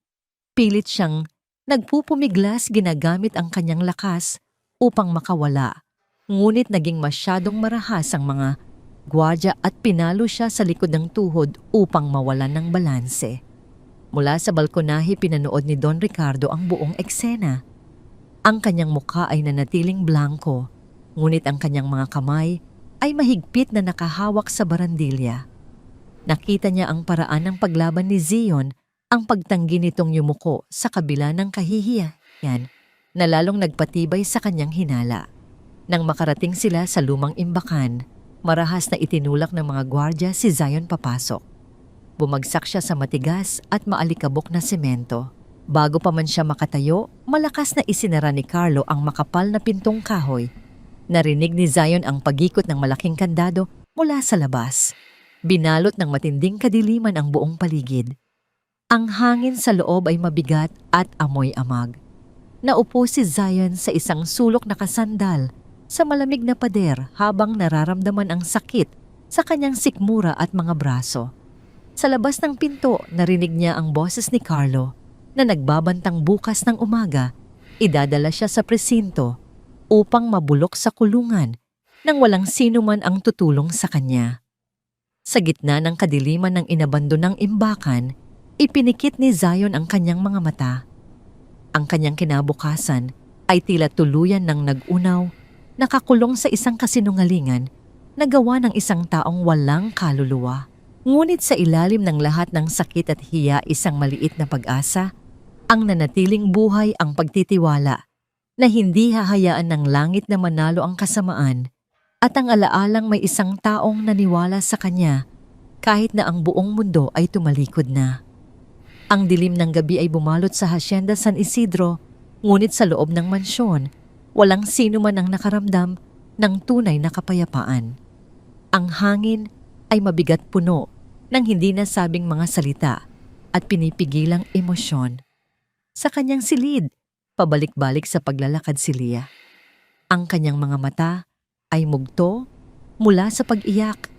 Pilit siyang nagpupumiglas ginagamit ang kanyang lakas upang makawala. Ngunit naging masyadong marahas ang mga gwardya at pinalo siya sa likod ng tuhod upang mawalan ng balanse. Mula sa balkonahe pinanood ni Don Ricardo ang buong eksena. Ang kanyang mukha ay nanatiling blanko, ngunit ang kanyang mga kamay ay mahigpit na nakahawak sa barandilya. Nakita niya ang paraan ng paglaban ni Zion, ang pagtanggi nitong yumuko sa kabila ng kahihiyan na lalong nagpatibay sa kanyang hinala. Nang makarating sila sa lumang imbakan, marahas na itinulak ng mga gwardya si Zion papasok. Bumagsak siya sa matigas at maalikabok na semento. Bago pa man siya makatayo, malakas na isinara ni Carlo ang makapal na pintong kahoy. Narinig ni Zion ang pagikot ng malaking kandado mula sa labas. Binalot ng matinding kadiliman ang buong paligid. Ang hangin sa loob ay mabigat at amoy-amag. Naupo si Zion sa isang sulok na kasandal sa malamig na pader habang nararamdaman ang sakit sa kanyang sikmura at mga braso. Sa labas ng pinto, narinig niya ang boses ni Carlo na nagbabantang bukas ng umaga, idadala siya sa presinto upang mabulok sa kulungan nang walang sino man ang tutulong sa kanya. Sa gitna ng kadiliman ng inabandonang imbakan, ipinikit ni Zion ang kanyang mga mata. Ang kanyang kinabukasan ay tila tuluyan ng nag-unaw, nakakulong sa isang kasinungalingan na gawa ng isang taong walang kaluluwa. Ngunit sa ilalim ng lahat ng sakit at hiya, isang maliit na pag-asa, ang nanatiling buhay ang pagtitiwala na hindi hahayaan ng langit na manalo ang kasamaan at ang alaalang may isang taong naniwala sa kanya kahit na ang buong mundo ay tumalikod na. Ang dilim ng gabi ay bumalot sa Hacienda San Isidro, ngunit sa loob ng mansyon, walang sino man ang nakaramdam ng tunay na kapayapaan. Ang hangin ay mabigat puno ng hindi nasabing mga salita at pinipigilang emosyon. Sa kanyang silid, pabalik-balik sa paglalakad si Leah. Ang kanyang mga mata ay mugto mula sa pag-iyak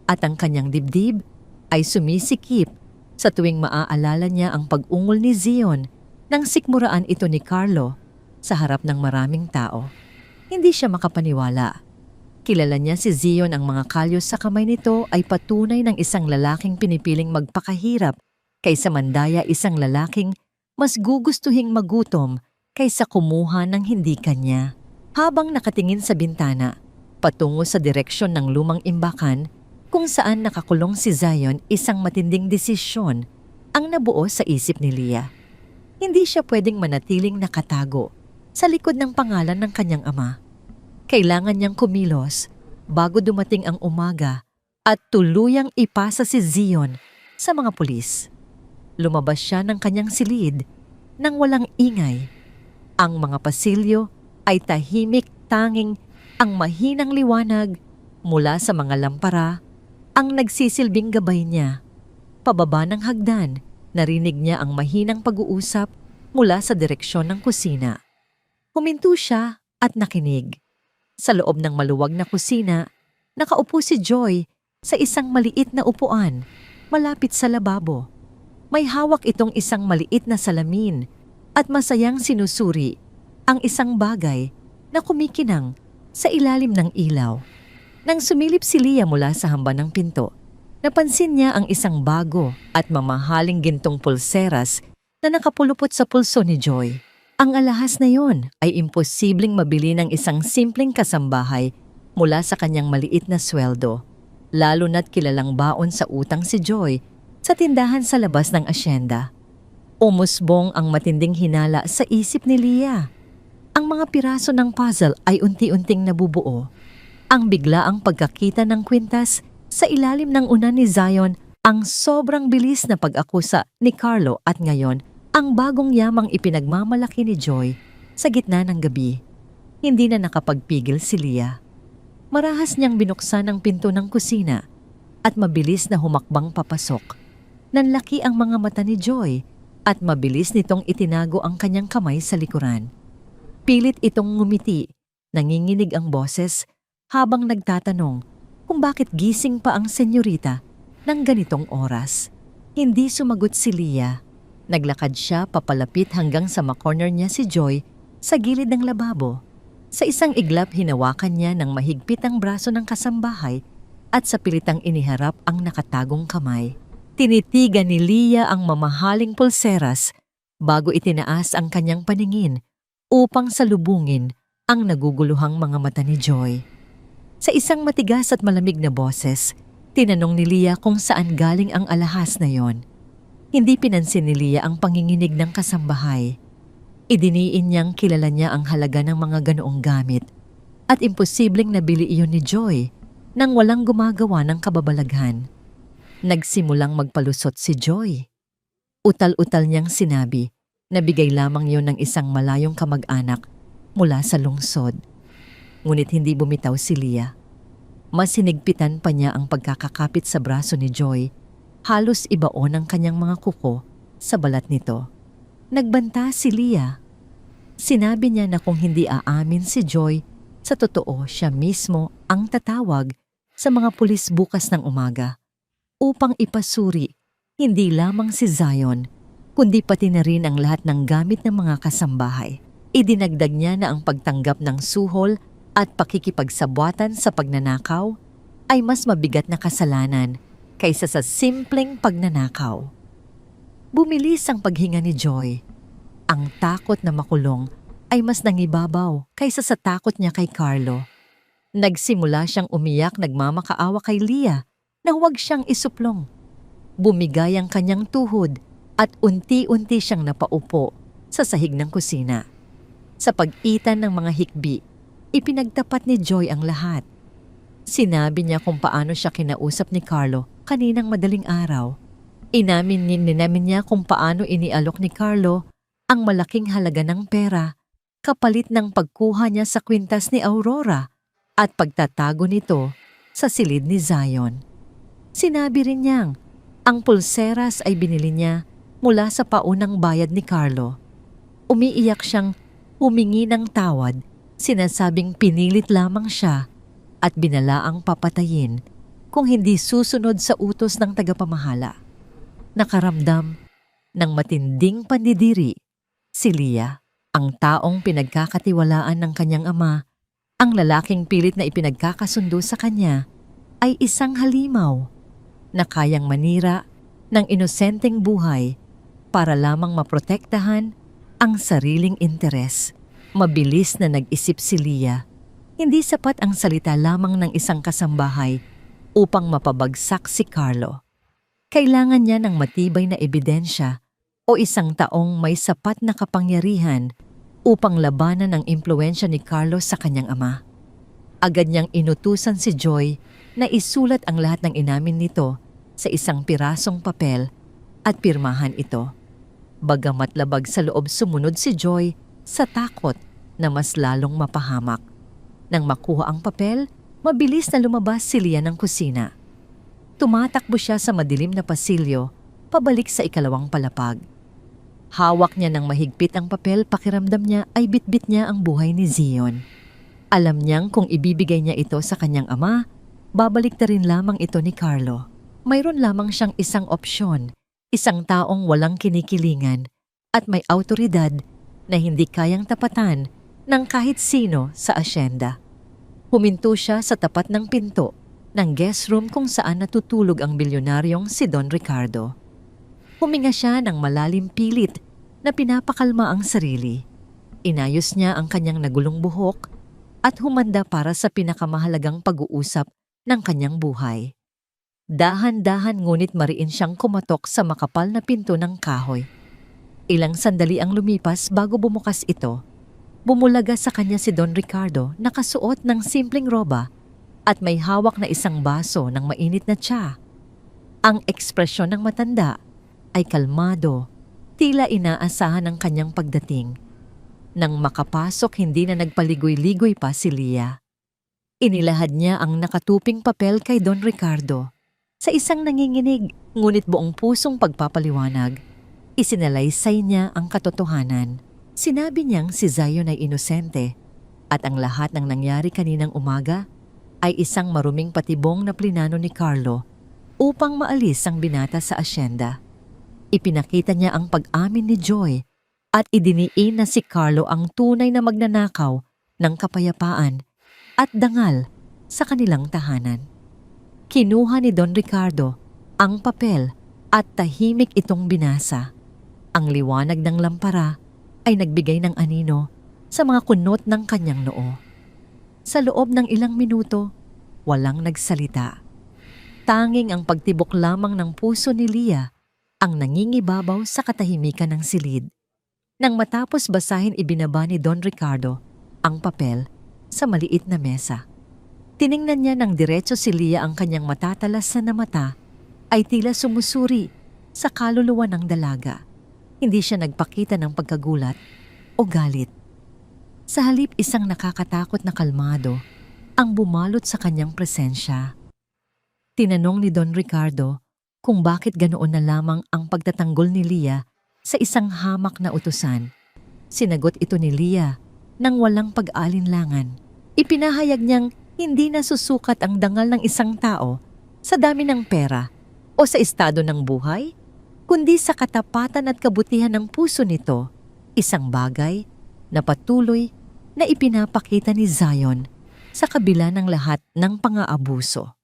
at ang kanyang dibdib ay sumisikip sa tuwing maaalala niya ang pag-ungol ni Zion nang sikmuraan ito ni Carlo sa harap ng maraming tao. Hindi siya makapaniwala. Kilala niya si Zion, ang mga kalyos sa kamay nito ay patunay ng isang lalaking pinipiling magpakahirap kaysa mandaya isang lalaking mas gugustuhing magutom kaysa kumuha ng hindi kanya. Habang nakatingin sa bintana, patungo sa direksyon ng lumang imbakan kung saan nakakulong si Zion, isang matinding desisyon ang nabuo sa isip ni Leah. Hindi siya pwedeng manatiling nakatago sa likod ng pangalan ng kanyang ama. Kailangan niyang kumilos bago dumating ang umaga at tuluyang ipasa si Zion sa mga pulis. Lumabas siya ng kanyang silid nang walang ingay. Ang mga pasilyo ay tahimik, tanging ang mahinang liwanag mula sa mga lampara ang nagsisilbing gabay niya. Pababa ng hagdan, narinig niya ang mahinang pag-uusap mula sa direksyon ng kusina. Huminto siya at nakinig. Sa loob ng maluwag na kusina, nakaupo si Joy sa isang maliit na upuan malapit sa lababo. May hawak itong isang maliit na salamin at masayang sinusuri ang isang bagay na kumikinang sa ilalim ng ilaw. Nang sumilip si Leah mula sa hamba ng pinto, napansin niya ang isang bago at mamahaling gintong pulseras na nakapulupot sa pulso ni Joy. Ang alahas na yon ay imposibleng mabili ng isang simpleng kasambahay mula sa kanyang maliit na sweldo, lalo na't kilalang baon sa utang si Joy sa tindahan sa labas ng asyenda. Umusbong ang matinding hinala sa isip ni Leah. Ang mga piraso ng puzzle ay unti-unting nabubuo. Ang biglaang pagkakita ng kwintas sa ilalim ng unan ni Zion, ang sobrang bilis na pag-akusa ni Carlo at ngayon ang bagong yamang ipinagmamalaki ni Joy sa gitna ng gabi. Hindi na nakapagpigil si Leah. Marahas niyang binuksan ang pinto ng kusina at mabilis na humakbang papasok. Nanlaki ang mga mata ni Joy at mabilis nitong itinago ang kanyang kamay sa likuran. Pilit itong ngumiti, nanginginig ang boses habang nagtatanong kung bakit gising pa ang senyorita ng ganitong oras. Hindi sumagot si Leah. Naglakad siya papalapit hanggang sa makorner niya si Joy sa gilid ng lababo. Sa isang iglap hinawakan niya ng mahigpit ang braso ng kasambahay at sa pilitang iniharap ang nakatagong kamay. Tinitigan ni Leah ang mamahaling pulseras bago itinaas ang kanyang paningin upang salubungin ang naguguluhang mga mata ni Joy. Sa isang matigas at malamig na boses, tinanong ni Leah kung saan galing ang alahas na yon. Hindi pinansin ni Leah ang panginginig ng kasambahay. Idiniin niyang kilala niya ang halaga ng mga ganoong gamit at imposibleng nabili iyon ni Joy nang walang gumagawa ng kababalaghan. Nagsimulang magpalusot si Joy. Utal-utal niyang sinabi na bigay lamang iyon ng isang malayong kamag-anak mula sa lungsod. Ngunit hindi bumitaw si Leah. Mas sinigpitan pa niya ang pagkakakapit sa braso ni Joy. Halos ibaon ang kanyang mga kuko sa balat nito. Nagbanta si Leah. Sinabi niya na kung hindi aamin si Joy, sa totoo siya mismo ang tatawag sa mga pulis bukas ng umaga upang ipasuri hindi lamang si Zion, kundi pati na rin ang lahat ng gamit ng mga kasambahay. Idinagdag niya na ang pagtanggap ng suhol at pakikipagsabwatan sa pagnanakaw ay mas mabigat na kasalanan kaysa sa simpleng pagnanakaw. Bumilis ang paghinga ni Joy. Ang takot na makulong ay mas nangibabaw kaysa sa takot niya kay Carlo. Nagsimula siyang umiyak nagmamakaawa kay Leah na huwag siyang isuplong. Bumigay ang kanyang tuhod at unti-unti siyang napaupo sa sahig ng kusina. Sa pag-itan ng mga hikbi, ipinagtapat ni Joy ang lahat. Sinabi niya kung paano siya kinausap ni Carlo kaninang madaling araw. Inamin niya kung paano inialok ni Carlo ang malaking halaga ng pera kapalit ng pagkuha niya sa kwintas ni Aurora at pagtatago nito sa silid ni Zion. Sinabi rin niyang ang pulseras ay binili niya mula sa paunang bayad ni Carlo. Umiiyak siyang humingi ng tawad, sinasabing pinilit lamang siya at binalaang papatayin kung hindi susunod sa utos ng tagapamahala. Nakaramdam ng matinding pandidiri si Leah, ang taong pinagkakatiwalaan ng kanyang ama. Ang lalaking pilit na ipinagkakasundo sa kanya ay isang halimaw na kayang manira ng inosenteng buhay para lamang maprotektahan ang sariling interes. Mabilis na nag-isip si Leah. Hindi sapat ang salita lamang ng isang kasambahay upang mapabagsak si Carlo. Kailangan niya ng matibay na ebidensya o isang taong may sapat na kapangyarihan upang labanan ang impluwensya ni Carlo sa kanyang ama. Agad niyang inutusan si Joy na isulat ang lahat ng inamin nito sa isang pirasong papel at pirmahan ito. Bagamat labag sa loob sumunod si Joy sa takot na mas lalong mapahamak. Nang makuha ang papel, mabilis na lumabas si Leah ng kusina. Tumatakbo siya sa madilim na pasilyo, pabalik sa ikalawang palapag. Hawak niya ng mahigpit ang papel, pakiramdam niya ay bitbit niya ang buhay ni Zion. Alam niyang kung ibibigay niya ito sa kanyang ama, babalik na rin lamang ito ni Carlo. Mayroon lamang siyang isang opsyon, isang taong walang kinikilingan at may awtoridad na hindi kayang tapatan ng kahit sino sa asyenda. Huminto siya sa tapat ng pinto ng guest room kung saan natutulog ang bilyonaryong si Don Ricardo. Huminga siya ng malalim pilit na pinapakalma ang sarili. Inayos niya ang kanyang nagulong buhok at humanda para sa pinakamahalagang pag-uusap ng kanyang buhay. Dahan-dahan ngunit mariin siyang kumatok sa makapal na pinto ng kahoy. Ilang sandali ang lumipas bago bumukas ito. Bumulaga sa kanya si Don Ricardo, nakasuot ng simpleng roba at may hawak na isang baso ng mainit na tsa. Ang ekspresyon ng matanda ay kalmado, tila inaasahan ang kanyang pagdating. Nang makapasok, hindi na nagpaligoy-ligoy pa si Leah. Inilahad niya ang nakatuping papel kay Don Ricardo. Sa isang nanginginig, ngunit buong pusong pagpapaliwanag, isinalaysay niya ang katotohanan. Sinabi niyang si Zion ay inosente at ang lahat ng nangyari kaninang umaga ay isang maruming patibong na plinano ni Carlo upang maalis ang binata sa asyenda. Ipinakita niya ang pag-amin ni Joy at idiniin na si Carlo ang tunay na magnanakaw ng kapayapaan at dangal sa kanilang tahanan. Kinuha ni Don Ricardo ang papel at tahimik itong binasa. Ang liwanag ng lampara ay nagbigay ng anino sa mga kunot ng kanyang noo. Sa loob ng ilang minuto, walang nagsalita. Tanging ang pagtibok lamang ng puso ni Leah ang nangingibabaw sa katahimikan ng silid. Nang matapos basahin, ibinaba ni Don Ricardo ang papel sa maliit na mesa. Tiningnan niya ng diretso si Leah, ang kanyang matatalas na mata ay tila sumusuri sa kaluluwa ng dalaga. Hindi siya nagpakita ng pagkagulat o galit. Sa halip, isang nakakatakot na kalmado ang bumalot sa kanyang presensya. Tinanong ni Don Ricardo kung bakit ganoon na lamang ang pagtatanggol ni Leah sa isang hamak na utusan. Sinagot ito ni Leah nang walang pag-alinlangan. Ipinahayag niyang hindi nasusukat ang dangal ng isang tao sa dami ng pera o sa estado ng buhay, kundi sa katapatan at kabutihan ng puso nito, isang bagay na patuloy na ipinapakita ni Zion sa kabila ng lahat ng pang-aabuso.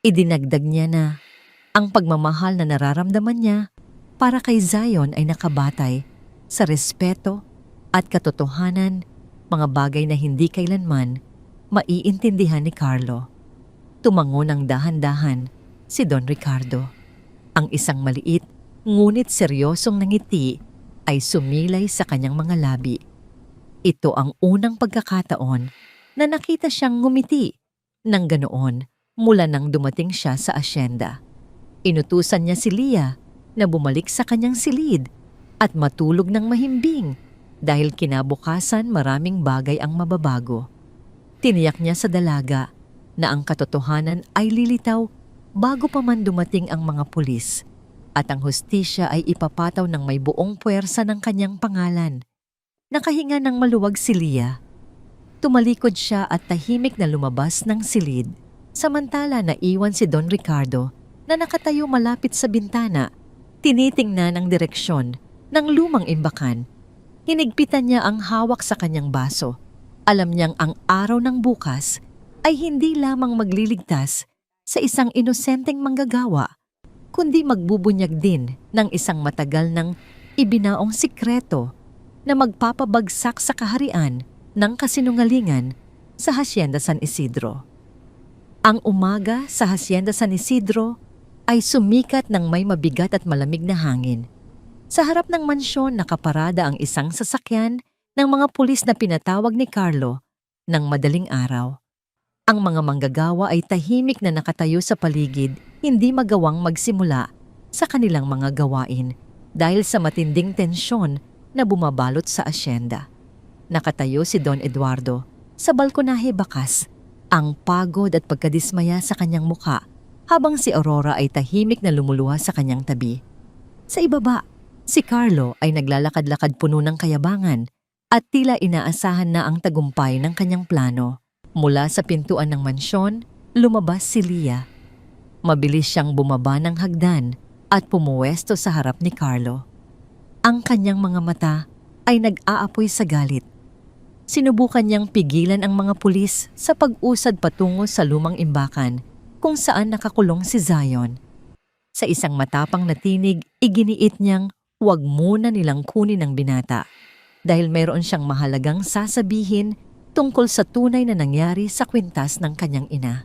Idinagdag niya na ang pagmamahal na nararamdaman niya para kay Zion ay nakabatay sa respeto at katotohanan, mga bagay na hindi kailanman maiintindihan ni Carlo. Tumango ng dahan-dahan si Don Ricardo. Ang isang maliit ngunit seryosong ngiti ay sumilay sa kanyang mga labi. Ito ang unang pagkakataon na nakita siyang ngumiti ng ganoon mula nang dumating siya sa asyenda. Inutusan niya si Leah na bumalik sa kanyang silid at matulog ng mahimbing dahil kinabukasan maraming bagay ang mababago. Tiniyak niya sa dalaga na ang katotohanan ay lilitaw bago pa man dumating ang mga pulis at ang hustisya ay ipapataw ng may buong puwersa ng kanyang pangalan. Nakahinga ng maluwag si Leah. Tumalikod siya at tahimik na lumabas ng silid, samantala naiwan si Don Ricardo na nakatayo malapit sa bintana, tinitingnan ang direksyon ng lumang imbakan. Hinigpitan niya ang hawak sa kanyang baso. Alam niyang ang araw ng bukas ay hindi lamang magliligtas sa isang inosenteng manggagawa, kundi magbubunyag din ng isang matagal ng ibinaong sikreto na magpapabagsak sa kaharian ng kasinungalingan sa Hacienda San Isidro. Ang umaga sa Hacienda San Isidro ay sumikat ng may mabigat at malamig na hangin. Sa harap ng mansyon nakaparada ang isang sasakyan ng mga pulis na pinatawag ni Carlo ng madaling araw. Ang mga manggagawa ay tahimik na nakatayo sa paligid, hindi magawang magsimula sa kanilang mga gawain dahil sa matinding tensyon na bumabalot sa asyenda. Nakatayo si Don Eduardo sa balkonahe, bakas ang pagod at pagkadismaya sa kanyang muka, habang si Aurora ay tahimik na lumuluha sa kanyang tabi. Sa ibaba, si Carlo ay naglalakad-lakad puno ng kayabangan at tila inaasahan na ang tagumpay ng kanyang plano. Mula sa pintuan ng mansyon, lumabas si Leah. Mabilis siyang bumaba ng hagdan at pumuwesto sa harap ni Carlo. Ang kanyang mga mata ay nag-aapoy sa galit. Sinubukan niyang pigilan ang mga pulis sa pag-usad patungo sa lumang imbakan kung saan nakakulong si Zion. Sa isang matapang na tinig, iginiit niyang huwag muna nilang kunin ang binata dahil mayroon siyang mahalagang sasabihin tungkol sa tunay na nangyari sa kwintas ng kanyang ina.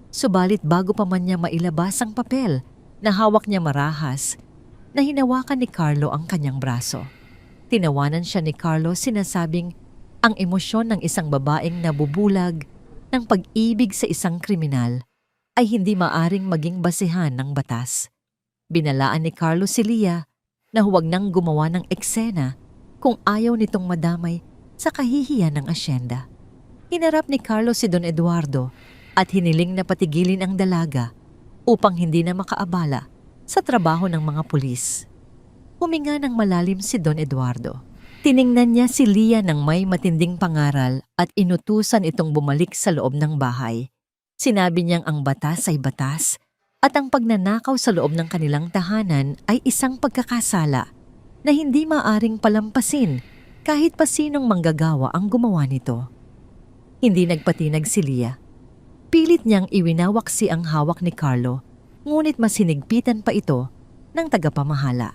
Subalit bago pa man niya mailabas ang papel na hawak niya marahas, na hinawakan ni Carlo ang kanyang braso. Tinawanan siya ni Carlo, sinasabing ang emosyon ng isang babaeng nabubulag ng pag-ibig sa isang kriminal ay hindi maaring maging basehan ng batas. Binalaan ni Carlo si Leah na huwag nang gumawa ng eksena kung ayaw nitong madamay sa kahihiyan ng asyenda. Hinarap ni Carlo si Don Eduardo at hiniling na patigilin ang dalaga upang hindi na makaabala sa trabaho ng mga pulis. Huminga ng malalim si Don Eduardo. Tiningnan niya si Lia ng may matinding pangaral at inutusan itong bumalik sa loob ng bahay. Sinabi niyang ang batas ay batas at ang pagnanakaw sa loob ng kanilang tahanan ay isang pagkakasala na hindi maaring palampasin kahit pa sinong manggagawa ang gumawa nito. Hindi nagpatinag si Lia. Pilit niyang iwinawaksi ang hawak ni Carlo, ngunit mas hinigpitan pa ito ng tagapamahala.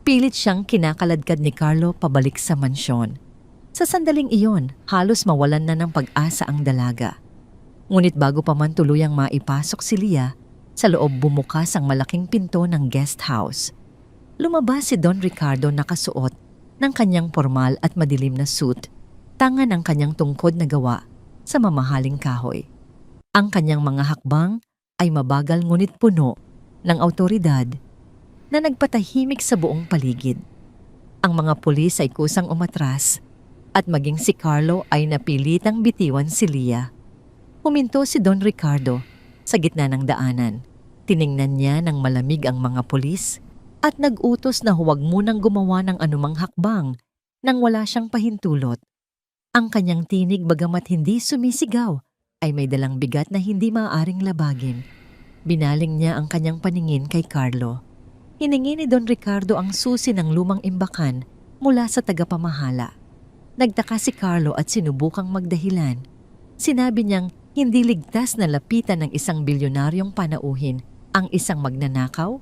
Pilit siyang kinakaladkad ni Carlo pabalik sa mansyon. Sa sandaling iyon, halos mawalan na ng pag-asa ang dalaga. Ngunit bago pa man tuluyang maipasok si Lia, sa loob bumukas ang malaking pinto ng guest house. Lumabas si Don Ricardo nakasuot ng kanyang formal at madilim na suit, tanga ng kanyang tungkod na gawa sa mamahaling kahoy. Ang kanyang mga hakbang ay mabagal ngunit puno ng awtoridad na nagpatahimik sa buong paligid. Ang mga pulis ay kusang umatras at maging si Carlo ay napilitang bitiwan si Lia. Huminto si Don Ricardo sa gitna ng daanan. Tiningnan niya ng malamig ang mga pulis at nag-utos na huwag munang gumawa ng anumang hakbang nang wala siyang pahintulot. Ang kanyang tinig bagamat hindi sumisigaw ay may dalang bigat na hindi maaaring labagin. Binaling niya ang kanyang paningin kay Carlo. Hiningi ni Don Ricardo ang susi ng lumang imbakan mula sa tagapamahala. Nagtaka si Carlo at sinubukang magdahilan. Sinabi niyang hindi ligtas na lapitan ng isang bilyonaryong panauhin ang isang magnanakaw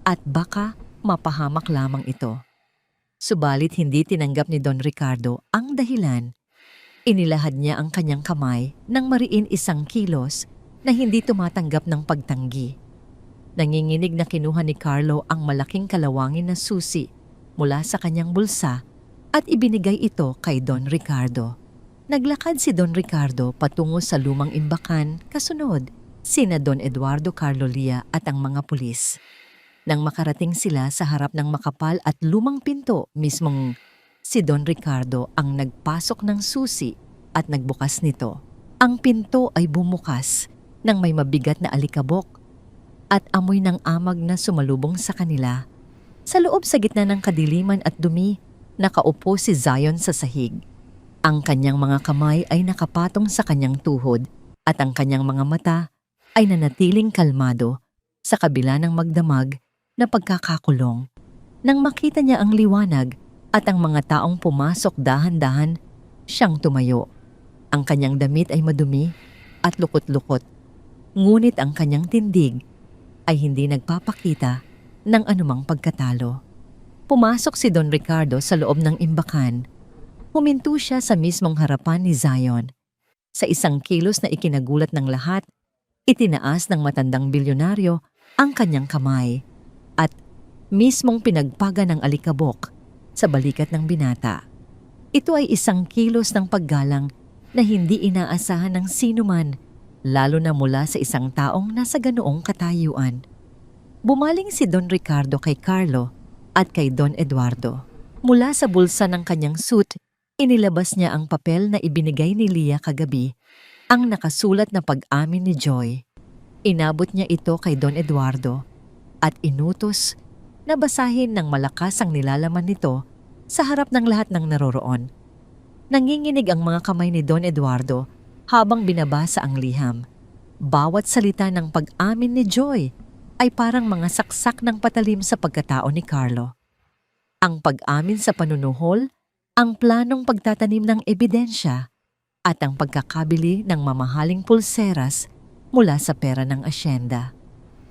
at baka mapahamak lamang ito. Subalit hindi tinanggap ni Don Ricardo ang dahilan. Inilahad niya ang kanyang kamay nang mariin isang kilos na hindi tumatanggap ng pagtanggi. Nanginginig na kinuha ni Carlo ang malaking kalawangin na susi mula sa kanyang bulsa at ibinigay ito kay Don Ricardo. Naglakad si Don Ricardo patungo sa lumang imbakan, kasunod sina Don Eduardo, Carlo, Lia at ang mga pulis. Nang makarating sila sa harap ng makapal at lumang pinto, mismong si Don Ricardo ang nagpasok ng susi at nagbukas nito. Ang pinto ay bumukas nang may mabigat na alikabok at amoy ng amag na sumalubong sa kanila. Sa loob sa gitna ng kadiliman at dumi, nakaupo si Zion sa sahig. Ang kanyang mga kamay ay nakapatong sa kanyang tuhod at ang kanyang mga mata ay nanatiling kalmado sa kabila ng magdamag na pagkakakulong. Nang makita niya ang liwanag at ang mga taong pumasok dahan-dahan, siyang tumayo. Ang kanyang damit ay madumi at lukot-lukot, ngunit ang kanyang tindig ay hindi nagpapakita ng anumang pagkatalo. Pumasok si Don Ricardo sa loob ng imbakan. Huminto siya sa mismong harapan ni Zion. Sa isang kilos na ikinagulat ng lahat, itinaas ng matandang bilyonaryo ang kanyang kamay at mismong pinagpaga ng alikabok sa balikat ng binata. Ito ay isang kilos ng paggalang na hindi inaasahan ng sinuman, lalo na mula sa isang taong nasa ganoong katayuan. Bumaling si Don Ricardo kay Carlo at kay Don Eduardo. Mula sa bulsa ng kanyang suit, inilabas niya ang papel na ibinigay ni Lia kagabi, ang nakasulat na pag-amin ni Joy. Inabot niya ito kay Don Eduardo at inutos na basahin ng malakas ang nilalaman nito sa harap ng lahat ng naroroon. Nanginginig ang mga kamay ni Don Eduardo habang binabasa ang liham. Bawat salita ng pag-amin ni Joy ay parang mga saksak ng patalim sa pagkatao ni Carlo. Ang pag-amin sa panunuhol, ang planong pagtatanim ng ebidensya at ang pagkakabili ng mamahaling pulseras mula sa pera ng asyenda.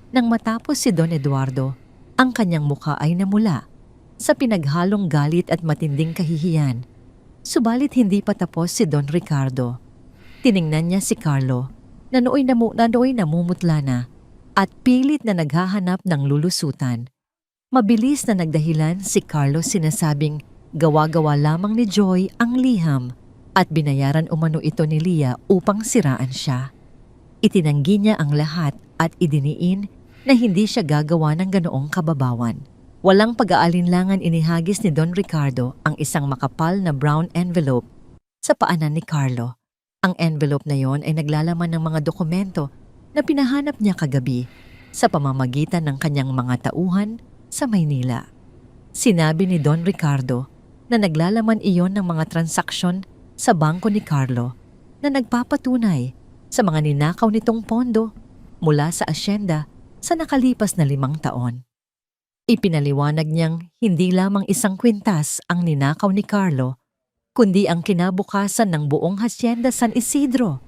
Nang matapos si Don Eduardo, ang kanyang mukha ay namula sa pinaghalong galit at matinding kahihiyan. Subalit hindi pa tapos si Don Ricardo. Tiningnan niya si Carlo na nooy namumutla na at pilit na naghahanap ng lulusutan. Mabilis na nagdahilan si Carlo, sinasabing gawa-gawa lamang ni Joy ang liham at binayaran umano ito ni Lia upang siraan siya. Itinanggi niya ang lahat at idiniin na hindi siya gagawa ng ganoong kababawan. Walang pag-aalinlangan inihagis ni Don Ricardo ang isang makapal na brown envelope sa paanan ni Carlo. Ang envelope na yon ay naglalaman ng mga dokumento na pinahanap niya kagabi sa pamamagitan ng kanyang mga tauhan sa Maynila. Sinabi ni Don Ricardo na naglalaman iyon ng mga transaksyon sa bangko ni Carlo na nagpapatunay sa mga ninakaw nitong pondo mula sa asyenda sa nakalipas na 5 taon. Ipinaliwanag niyang hindi lamang isang kwintas ang ninakaw ni Carlo, kundi ang kinabukasan ng buong Hacienda San Isidro.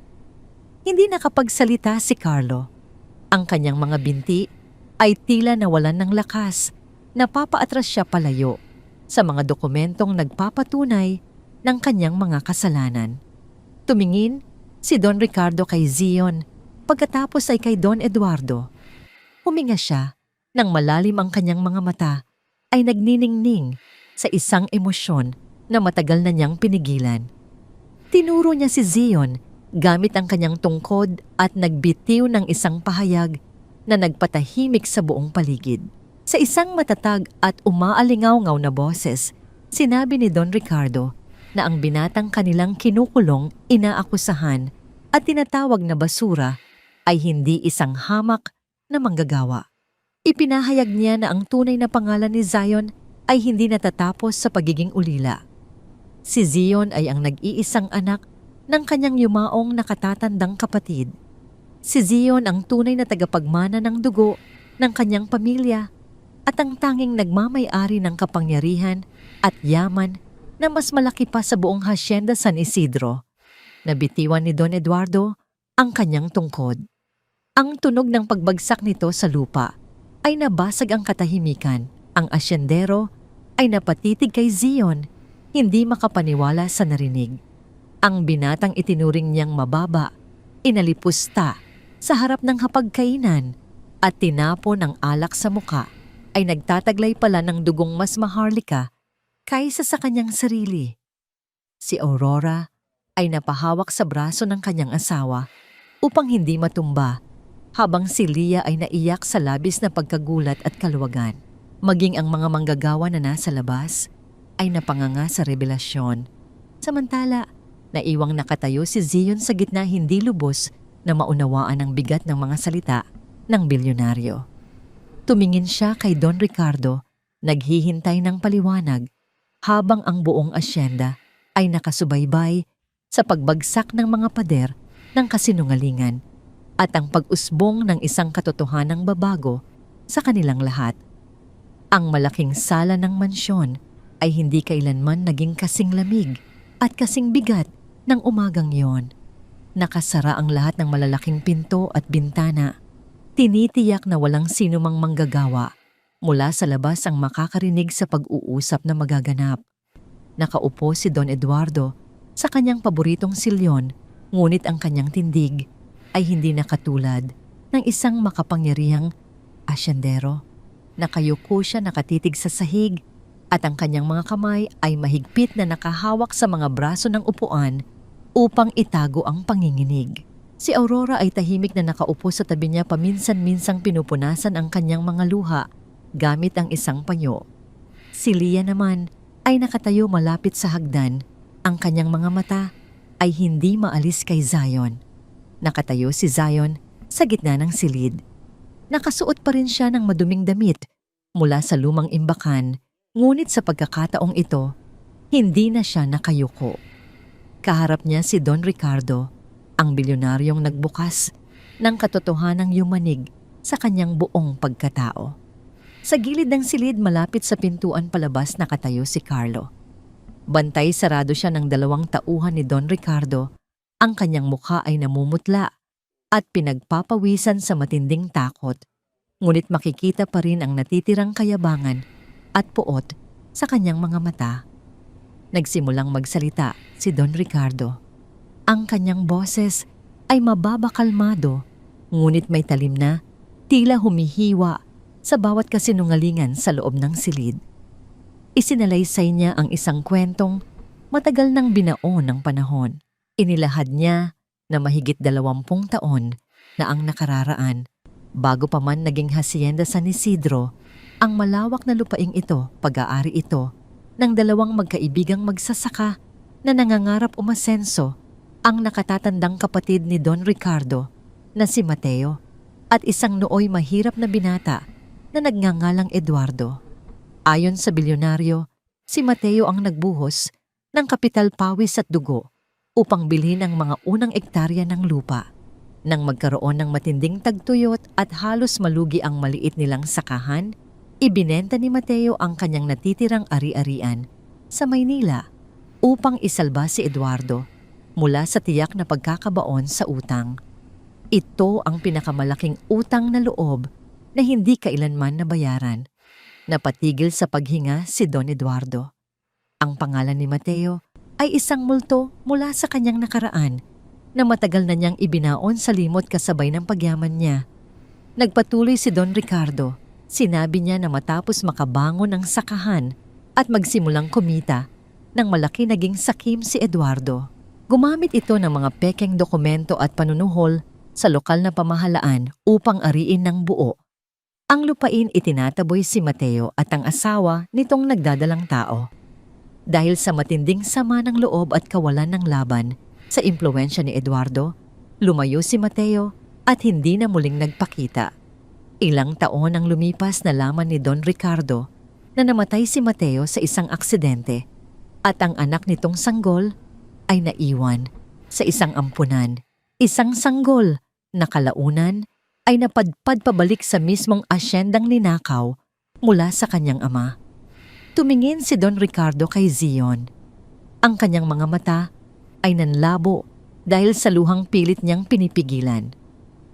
Hindi nakapagsalita si Carlo. Ang kanyang mga binti ay tila nawalan ng lakas, napapaatras siya palayo sa mga dokumentong nagpapatunay ng kanyang mga kasalanan. Tumingin si Don Ricardo kay Zion, pagkatapos ay kay Don Eduardo. Huminga siya nang malalim ang kanyang mga mata ay nagniningning sa isang emosyon na matagal na niyang pinigilan. Tinuro niya si Zion gamit ang kanyang tungkod at nagbitiw ng isang pahayag na nagpatahimik sa buong paligid. Sa isang matatag at umaalingaw-ngaw na boses, sinabi ni Don Ricardo na ang binatang kanilang kinukulong, inaakusahan at tinatawag na basura ay hindi isang hamak na manggagawa. Ipinahayag niya na ang tunay na pangalan ni Zion ay hindi natatapos sa pagiging ulila. Si Zion ay ang nag-iisang anak ng kanyang yumaong nakatatandang kapatid. Si Zion ang tunay na tagapagmana ng dugo ng kanyang pamilya at ang tanging nagmamay-ari ng kapangyarihan at yaman na mas malaki pa sa buong Hacienda San Isidro. Nabitiwan ni Don Eduardo ang kanyang tungkod. Ang tunog ng pagbagsak nito sa lupa ay nabasag ang katahimikan. Ang asyendero ay napatitig kay Zion, hindi makapaniwala sa narinig. Ang binatang itinuring niyang mababa, inalipusta sa harap ng hapagkainan at tinapon ng alak sa muka ay nagtataglay pala ng dugong mas maharlika kaysa sa kanyang sarili. Si Aurora ay napahawak sa braso ng kanyang asawa upang hindi matumba, habang si Leah ay naiyak sa labis na pagkagulat at kaluwagan. Maging ang mga manggagawa na nasa labas ay napanganga sa revelasyon. Samantala, naiwang nakatayo si Zion sa gitna hindi lubos na maunawaan ang bigat ng mga salita ng bilyonaryo. Tumingin siya kay Don Ricardo, naghihintay ng paliwanag habang ang buong asyenda ay nakasubaybay sa pagbagsak ng mga pader ng kasinungalingan at ang pag-usbong ng isang katotohanang babago sa kanilang lahat. Ang malaking sala ng mansyon ay hindi kailanman naging kasing lamig at kasing bigat ng umagang yon. Nakasara ang lahat ng malalaking pinto at bintana. Tinitiyak na walang sinumang manggagawa mula sa labas ang makakarinig sa pag-uusap na magaganap. Nakaupo si Don Eduardo sa kanyang paboritong silyon, ngunit ang kanyang tindig ay hindi nakatulad ng isang makapangyarihang asyendero. Nakayuko siya nakatitig sa sahig at ang kanyang mga kamay ay mahigpit na nakahawak sa mga braso ng upuan upang itago ang panginginig. Si Aurora ay tahimik na nakaupo sa tabi niya, paminsan-minsang pinupunasan ang kanyang mga luha gamit ang isang panyo. Si Leah naman ay nakatayo malapit sa hagdan. Ang kanyang mga mata ay hindi maalis kay Zion. Nakatayo si Zion sa gitna ng silid. Nakasuot pa rin siya ng maduming damit mula sa lumang imbakan, ngunit sa pagkakataong ito, hindi na siya nakayuko. Kaharap niya si Don Ricardo, ang bilyonaryong nagbukas ng katotohanang yumanig sa kanyang buong pagkatao. Sa gilid ng silid malapit sa pintuan palabas nakatayo si Carlo. Bantay sarado siya ng 2 tauhan ni Don Ricardo. Ang kanyang mukha ay namumutla at pinagpapawisan sa matinding takot. Ngunit makikita pa rin ang natitirang kayabangan at puot sa kanyang mga mata. Nagsimulang magsalita si Don Ricardo. Ang kanyang boses ay mababakalmado, ngunit may talim na, tila humihiwa sa bawat kasinungalingan sa loob ng silid. Isinalaysay niya ang isang kwentong matagal nang binaon ng panahon. Inilahad niya na mahigit 20 taon na ang nakararaan bago pa man naging Hacienda San Isidro. Ang malawak na lupaing ito, pag-aari ito ng 2 magkaibigang magsasaka na nangangarap umasenso ang nakatatandang kapatid ni Don Ricardo na si Mateo at isang nooy mahirap na binata na nagngangalang Eduardo. Ayon sa bilyonaryo, si Mateo ang nagbuhos ng kapital, pawis at dugo upang bilhin ang mga unang ektarya ng lupa. Nang magkaroon ng matinding tagtuyot at halos malugi ang maliit nilang sakahan, ibinenta ni Mateo ang kanyang natitirang ari-arian sa Maynila upang isalba si Eduardo mula sa tiyak na pagkakabaon sa utang. Ito ang pinakamalaking utang na loob na hindi kailanman nabayaran. Napatigil sa paghinga si Don Eduardo. Ang pangalan ni Mateo ay isang multo mula sa kanyang nakaraan na matagal na niyang ibinaon sa limot kasabay ng pagyaman niya. Nagpatuloy si Don Ricardo. Sinabi niya na matapos makabangon ng sakahan at magsimulang kumita, nang malaki naging sakim si Eduardo. Gumamit ito ng mga pekeng dokumento at panunuhol sa lokal na pamahalaan upang ariin ng buo. Ang lupain itinataboy si Mateo at ang asawa nitong nagdadalang tao. Dahil sa matinding sama ng loob at kawalan ng laban sa impluwensya ni Eduardo, lumayo si Mateo at hindi na muling nagpakita. Ilang taon ang lumipas na laman ni Don Ricardo na namatay si Mateo sa isang aksidente at ang anak nitong sanggol ay naiwan sa isang ampunan. Isang sanggol na kalaunan ay napadpad pabalik sa mismong asyendang ninakaw mula sa kanyang ama. Tumingin si Don Ricardo kay Zion. Ang kanyang mga mata ay nanlabo dahil sa luhang pilit niyang pinipigilan.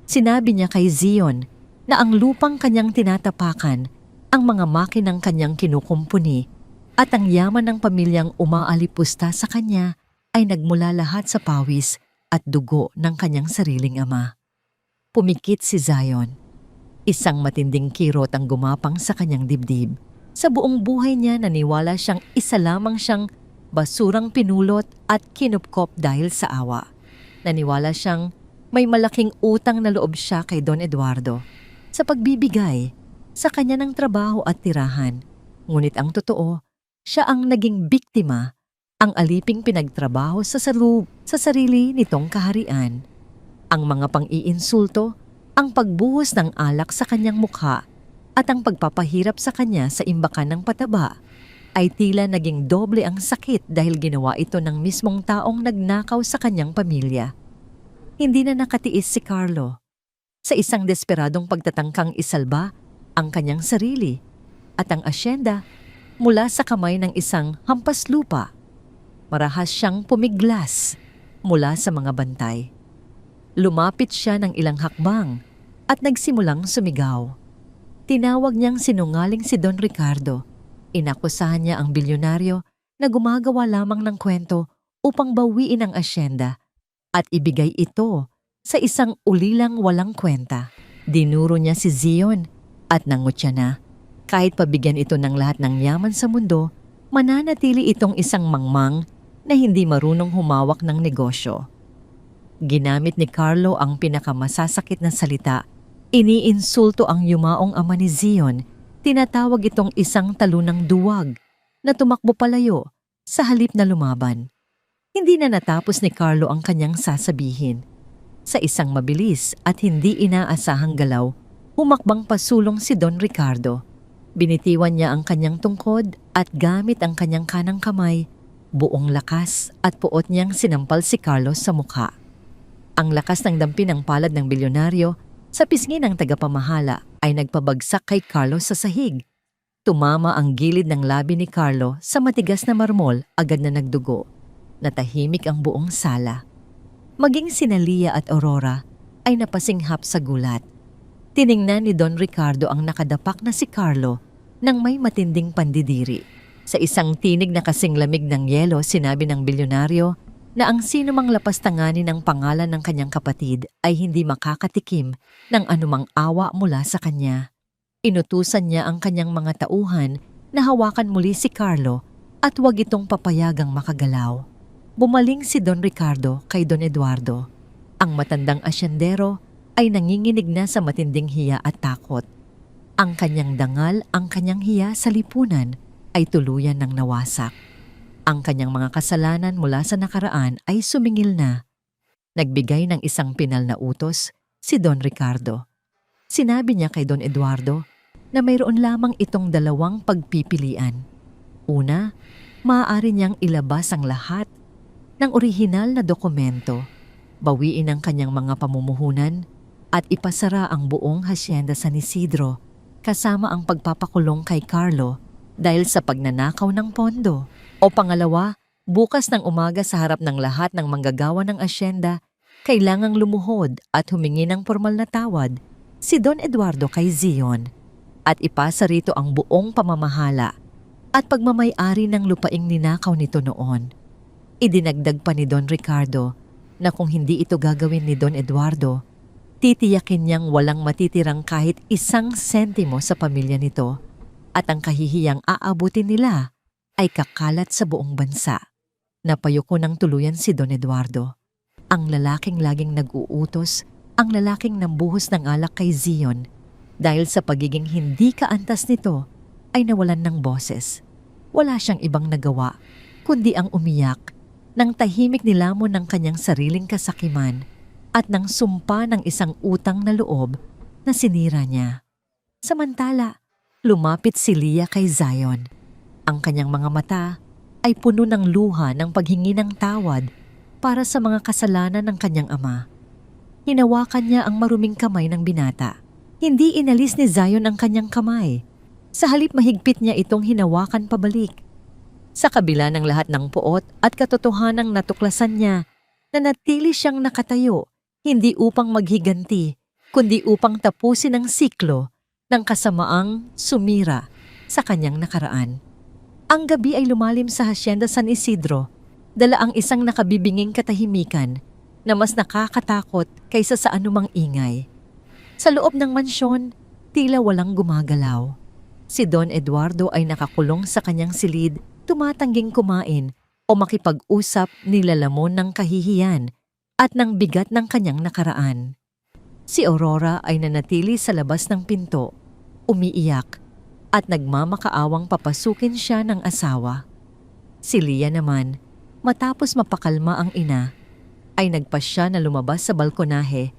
Sinabi niya kay Zion na ang lupang kanyang tinatapakan, ang mga makinang kanyang kinukumpuni at ang yaman ng pamilyang umaalipusta sa kanya ay nagmula lahat sa pawis at dugo ng kanyang sariling ama. Pumikit si Zion. Isang matinding kirot ang gumapang sa kanyang dibdib. Sa buong buhay niya naniwala siyang isa lamang siyang basurang pinulot at kinupkop dahil sa awa. Naniwala siyang may malaking utang na loob siya kay Don Eduardo sa pagbibigay sa kanya ng trabaho at tirahan. Ngunit ang totoo, siya ang naging biktima, ang aliping pinagtrabaho sa sarili nitong kaharian. Ang mga pang-iinsulto, ang pagbuhos ng alak sa kanyang mukha at ang pagpapahirap sa kanya sa imbakan ng pataba ay tila naging doble ang sakit dahil ginawa ito ng mismong taong nagnakaw sa kanyang pamilya. Hindi na nakatiis si Carlo sa isang desperadong pagtatangkang isalba ang kanyang sarili at ang asyenda mula sa kamay ng isang hampas lupa. Marahas siyang pumiglas mula sa mga bantay. Lumapit siya ng ilang hakbang at nagsimulang sumigaw. Tinawag niyang sinungaling si Don Ricardo. Inakusahan niya ang bilyonaryo na gumagawa lamang ng kwento upang bawiin ang asyenda at ibigay ito sa isang ulilang walang kwenta. Dinuro niya si Zion at nangutya na. Kahit pabigyan ito ng lahat ng yaman sa mundo, mananatili itong isang mangmang na hindi marunong humawak ng negosyo. Ginamit ni Carlo ang pinakamasasakit na salita. Iniinsulto ang yumaong ama ni Zion. Tinatawag itong isang talunang duwag na tumakbo palayo sa halip na lumaban. Hindi na natapos ni Carlo ang kanyang sasabihin. Sa isang mabilis at hindi inaasahang galaw, humakbang pasulong si Don Ricardo. Binitiwan niya ang kanyang tungkod at gamit ang kanyang kanang kamay, buong lakas at puot niyang sinampal si Carlo sa mukha. Ang lakas ng dampi ng palad ng bilyonaryo sa pisngi ng tagapamahala ay nagpabagsak kay Carlo sa sahig. Tumama ang gilid ng labi ni Carlo sa matigas na marmol, agad na nagdugo. Natahimik ang buong sala. Maging sina Lia at Aurora ay napasinghap sa gulat. Tiningnan ni Don Ricardo ang nakadapak na si Carlo nang may matinding pandidiri. Sa isang tinig na kasing lamig ng yelo, sinabi ng bilyonaryo na ang sinumang lapastanganin ng pangalan ng kanyang kapatid ay hindi makakatikim ng anumang awa mula sa kanya. Inutusan niya ang kanyang mga tauhan na hawakan muli si Carlo at huwag itong papayagang makagalaw. Bumaling si Don Ricardo kay Don Eduardo. Ang matandang asyendero ay nanginginig na sa matinding hiya at takot. Ang kanyang dangal, ang kanyang hiya sa lipunan ay tuluyan ng nawasak. Ang kanyang mga kasalanan mula sa nakaraan ay sumingil na Nagbigay ng isang pinal na utos si Don Ricardo. Sinabi niya kay Don Eduardo na mayroon lamang itong dalawang pagpipilian. Una, maaari niyang ilabas ang lahat ng orihinal na dokumento, bawiin ang kanyang mga pamumuhunan at ipasara ang buong Hacienda San Isidro kasama ang pagpapakulong kay Carlo dahil sa pagnanakaw ng pondo. O pangalawa, bukas ng umaga sa harap ng lahat ng manggagawa ng asyenda, kailangang lumuhod at humingi ng formal na tawad si Don Eduardo kay Zion at ipasa rito ang buong pamamahala at pagmamay-ari ng lupaing ninakaw nito noon. Idinagdag pa ni Don Ricardo na kung hindi ito gagawin ni Don Eduardo, titiyakin niyang walang matitirang kahit 1 sentimo sa pamilya nito at ang kahihiyang aabutin nila ay kakalat sa buong bansa. Napayuko ng tuluyan si Don Eduardo. Ang lalaking laging nag-uutos, ang lalaking nambuhos ng alak kay Zion dahil sa pagiging hindi kaantas nito ay nawalan ng boses. Wala siyang ibang nagawa kundi ang umiyak nang tahimik nilamon ng kanyang sariling kasakiman at nang sumpa ng isang utang na loob na sinira niya. Samantala, lumapit si Leah kay Zion. Ang kanyang mga mata ay puno ng luha ng paghingi ng tawad para sa mga kasalanan ng kanyang ama. Hinawakan niya ang maruming kamay ng binata. Hindi inalis ni Zion ang kanyang kamay. Sa halip mahigpit niya itong hinawakan pabalik. Sa kabila ng lahat ng puot at katotohanang natuklasan niya, nanatili siyang nakatayo, hindi upang maghiganti, kundi upang tapusin ang siklo ng kasamaang sumira sa kanyang nakaraan. Ang gabi ay lumalim sa Hacienda San Isidro, dala ang isang nakabibinging katahimikan na mas nakakatakot kaysa sa anumang ingay. Sa loob ng mansyon, tila walang gumagalaw. Si Don Eduardo ay nakakulong sa kanyang silid, tumatangging kumain o makipag-usap nilalamon ng kahihiyan at ng bigat ng kanyang nakaraan. Si Aurora ay nanatili sa labas ng pinto, umiiyak at nagmamakaawang papasukin siya ng asawa. Si Leah naman, matapos mapakalma ang ina, ay nagpasya na lumabas sa balkonahe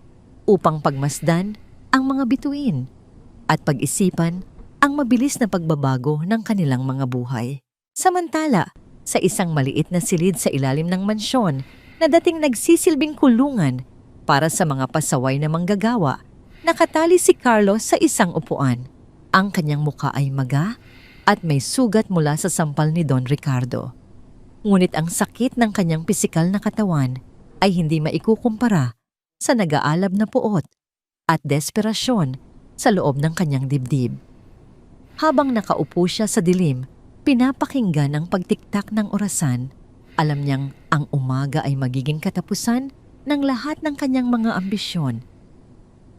upang pagmasdan ang mga bituin at pag-isipan ang mabilis na pagbabago ng kanilang mga buhay. Samantala, sa isang maliit na silid sa ilalim ng mansyon na dating nagsisilbing kulungan para sa mga pasaway na manggagawa, nakatali si Carlos sa isang upuan. Ang kanyang muka ay maga at may sugat mula sa sampal ni Don Ricardo. Ngunit ang sakit ng kanyang pisikal na katawan ay hindi maikukumpara sa nag-aalab na puot at desperasyon sa loob ng kanyang dibdib. Habang nakaupo siya sa dilim, pinapakinggan ang pagtiktak ng orasan. Alam niyang ang umaga ay magiging katapusan ng lahat ng kanyang mga ambisyon.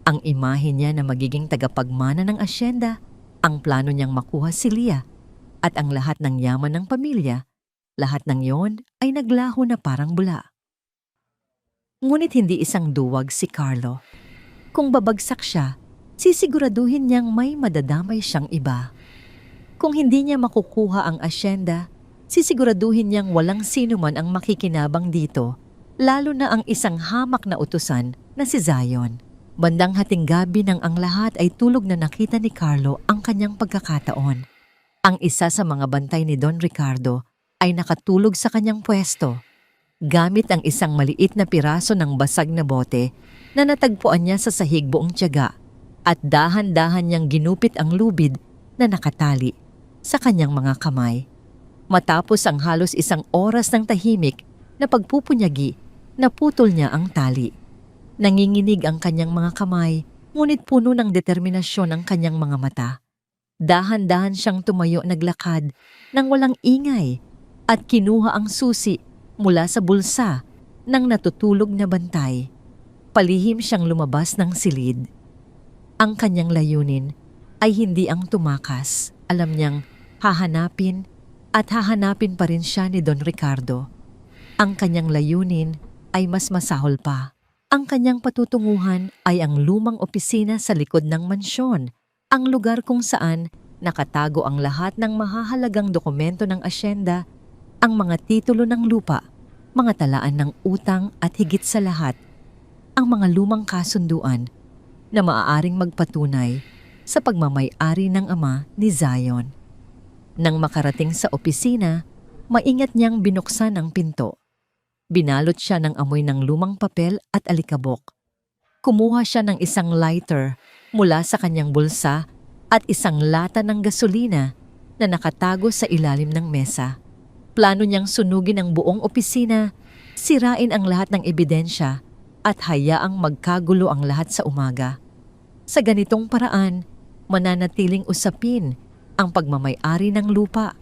Ang imahe niya na magiging tagapagmana ng asyenda, ang plano niyang makuha si Leah, at ang lahat ng yaman ng pamilya, lahat ng yon ay naglaho na parang bula. Ngunit hindi isang duwag si Carlo. Kung babagsak siya, sisiguraduhin niyang may madadamay siyang iba. Kung hindi niya makukuha ang asyenda, sisiguraduhin niyang walang sino man ang makikinabang dito, lalo na ang isang hamak na utusan na si Zion. Bandang hating gabi nang ang lahat ay tulog na nakita ni Carlo ang kanyang pagkakataon. Ang isa sa mga bantay ni Don Ricardo ay nakatulog sa kanyang pwesto. Gamit ang isang maliit na piraso ng basag na bote na natagpuan niya sa sahig buong tiyaga at dahan-dahan niyang ginupit ang lubid na nakatali sa kanyang mga kamay. Matapos ang halos 1 oras ng tahimik na pagpupunyagi, naputol niya ang tali. Nanginginig ang kanyang mga kamay, ngunit puno ng determinasyon ang kanyang mga mata. Dahan-dahan siyang tumayo naglakad nang walang ingay at kinuha ang susi mula sa bulsa ng natutulog na bantay. Palihim siyang lumabas ng silid. Ang kanyang layunin ay hindi ang tumakas. Alam niyang hahanapin at hahanapin pa rin siya ni Don Ricardo. Ang kanyang layunin ay mas masahol pa. Ang kanyang patutunguhan ay ang lumang opisina sa likod ng mansyon, ang lugar kung saan nakatago ang lahat ng mahahalagang dokumento ng asyenda, ang mga titulo ng lupa mga talaan ng utang at higit sa lahat, ang mga lumang kasunduan na maaaring magpatunay sa pagmamay-ari ng ama ni Zion. Nang makarating sa opisina, maingat niyang binuksan ang pinto. Binalot siya ng amoy ng lumang papel at alikabok. Kumuha siya ng isang lighter mula sa kanyang bulsa at isang lata ng gasolina na nakatago sa ilalim ng mesa. Plano niyang sunugin ang buong opisina, sirain ang lahat ng ebidensya at hayaang magkagulo ang lahat sa umaga. Sa ganitong paraan, mananatiling usapin ang pagmamay-ari ng lupa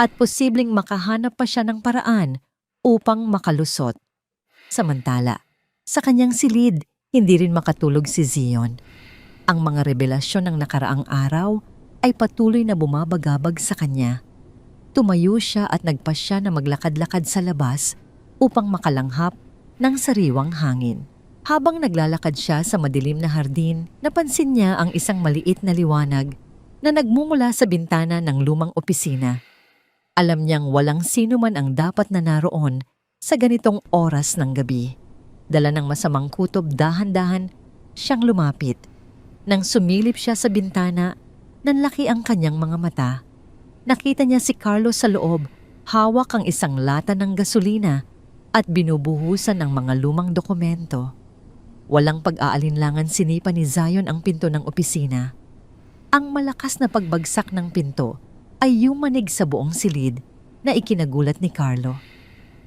at posibleng makahanap pa siya ng paraan upang makalusot. Samantala, sa kanyang silid, hindi rin makatulog si Zion. Ang mga revelasyon ng nakaraang araw ay patuloy na bumabagabag sa kanya. Tumayo siya at nagpasya na maglakad-lakad sa labas upang makalanghap ng sariwang hangin. Habang naglalakad siya sa madilim na hardin, napansin niya ang isang maliit na liwanag na nagmumula sa bintana ng lumang opisina. Alam niyang walang sino man ang dapat na naroon sa ganitong oras ng gabi. Dala ng masamang kutob, dahan-dahan siyang lumapit. Nang sumilip siya sa bintana, nanlaki ang kanyang mga mata. Nakita niya si Carlo sa loob, hawak ang isang lata ng gasolina at binubuhusan ng mga lumang dokumento. Walang pag-aalinlangan sinipa ni Zion ang pinto ng opisina. Ang malakas na pagbagsak ng pinto ay yumanig sa buong silid na ikinagulat ni Carlo.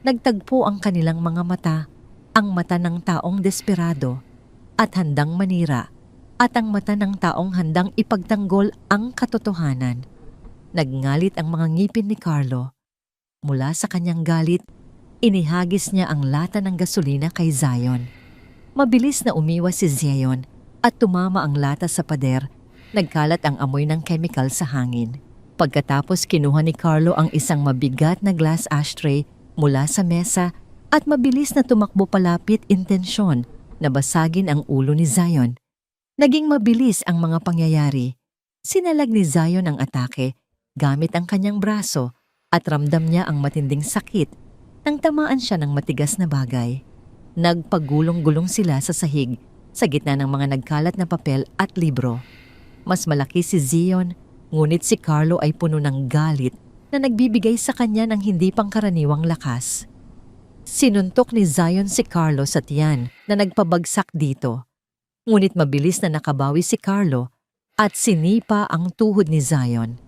Nagtagpo ang kanilang mga mata, ang mata ng taong desperado at handang manira at ang mata ng taong handang ipagtanggol ang katotohanan. Nagngalit ang mga ngipin ni Carlo. Mula sa kanyang galit, inihagis niya ang lata ng gasolina kay Zion. Mabilis na umiwas si Zion at tumama ang lata sa pader. Nagkalat ang amoy ng chemical sa hangin. Pagkatapos kinuha ni Carlo ang isang mabigat na glass ashtray mula sa mesa at mabilis na tumakbo palapit intensyon na basagin ang ulo ni Zion. Naging mabilis ang mga pangyayari. Sinalag ni Zion ang atake gamit ang kanyang braso at ramdam niya ang matinding sakit nang tamaan siya ng matigas na bagay. Nagpagulong-gulong sila sa sahig sa gitna ng mga nagkalat na papel at libro. Mas malaki si Zion, ngunit si Carlo ay puno ng galit na nagbibigay sa kanya ng hindi pangkaraniwang lakas. Sinuntok ni Zion si Carlo sa tiyan na nagpabagsak dito. Ngunit mabilis na nakabawi si Carlo at sinipa ang tuhod ni Zion.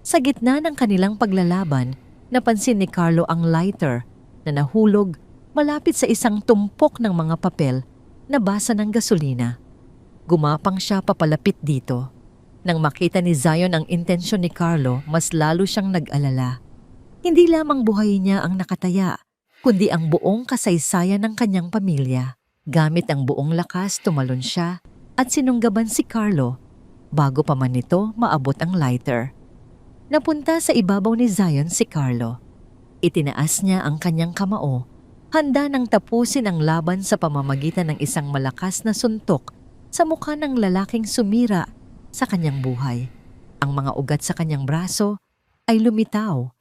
Sa gitna ng kanilang paglalaban, napansin ni Carlo ang lighter na nahulog malapit sa isang tumpok ng mga papel na basa ng gasolina. Gumapang siya papalapit dito. Nang makita ni Zion ang intensyon ni Carlo, mas lalo siyang nag-alala. Hindi lamang buhay niya ang nakataya, kundi ang buong kasaysayan ng kanyang pamilya. Gamit ang buong lakas, tumalon siya at sinunggaban si Carlo bago pa man nito maabot ang lighter. Napunta sa ibabaw ni Zion si Carlo. Itinaas niya ang kanyang kamao, handa nang tapusin ang laban sa pamamagitan ng isang malakas na suntok sa mukha ng lalaking sumira sa kanyang buhay. Ang mga ugat sa kanyang braso ay lumitaw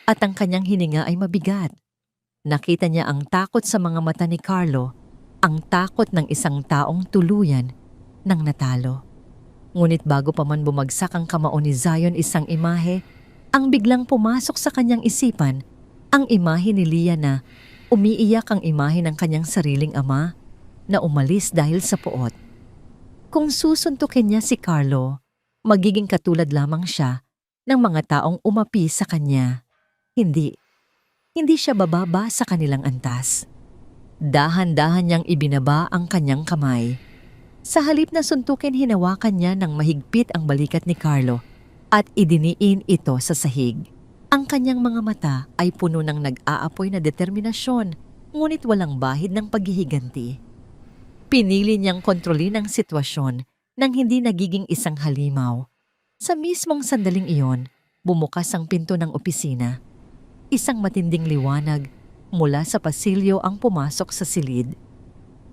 at ang kanyang hininga ay mabigat. Nakita niya ang takot sa mga mata ni Carlo, ang takot ng isang taong tuluyan ng natalo. Ngunit bago pa man bumagsak ang kamao ni Zion isang imahe, ang biglang pumasok sa kanyang isipan, ang imahe ni Leah na umiiyak, ang imahe ng kanyang sariling ama na umalis dahil sa puot. Kung susuntukin niya si Carlo, magiging katulad lamang siya ng mga taong umapi sa kanya. Hindi siya bababa sa kanilang antas. Dahan-dahan niyang ibinaba ang kanyang kamay. Sa halip na suntukin, hinawakan niya ng mahigpit ang balikat ni Carlo at idiniin ito sa sahig. Ang kanyang mga mata ay puno ng nag-aapoy na determinasyon, ngunit walang bahid ng paghihiganti. Pinili niyang kontrolin ang sitwasyon nang hindi nagiging isang halimaw. Sa mismong sandaling iyon, bumukas ang pinto ng opisina. Isang matinding liwanag mula sa pasilyo ang pumasok sa silid.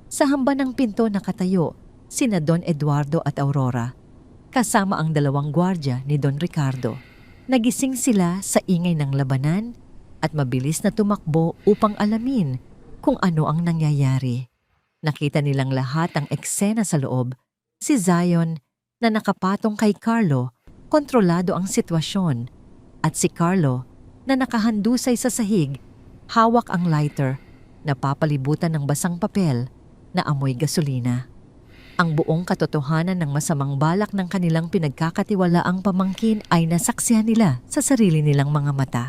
Sa hamba ng pinto nakatayo sina Don Eduardo at Aurora, kasama ang dalawang gwardya ni Don Ricardo. Nagising sila sa ingay ng labanan at mabilis na tumakbo upang alamin kung ano ang nangyayari. Nakita nilang lahat ang eksena sa loob. Si Zion na nakapatong kay Carlo, kontrolado ang sitwasyon. At si Carlo na nakahandusay sa sahig, hawak ang lighter, napapalibutan ng basang papel na amoy gasolina. Ang buong katotohanan ng masamang balak ng kanilang pinagkakatiwalaang pamangkin ay nasaksihan nila sa sarili nilang mga mata.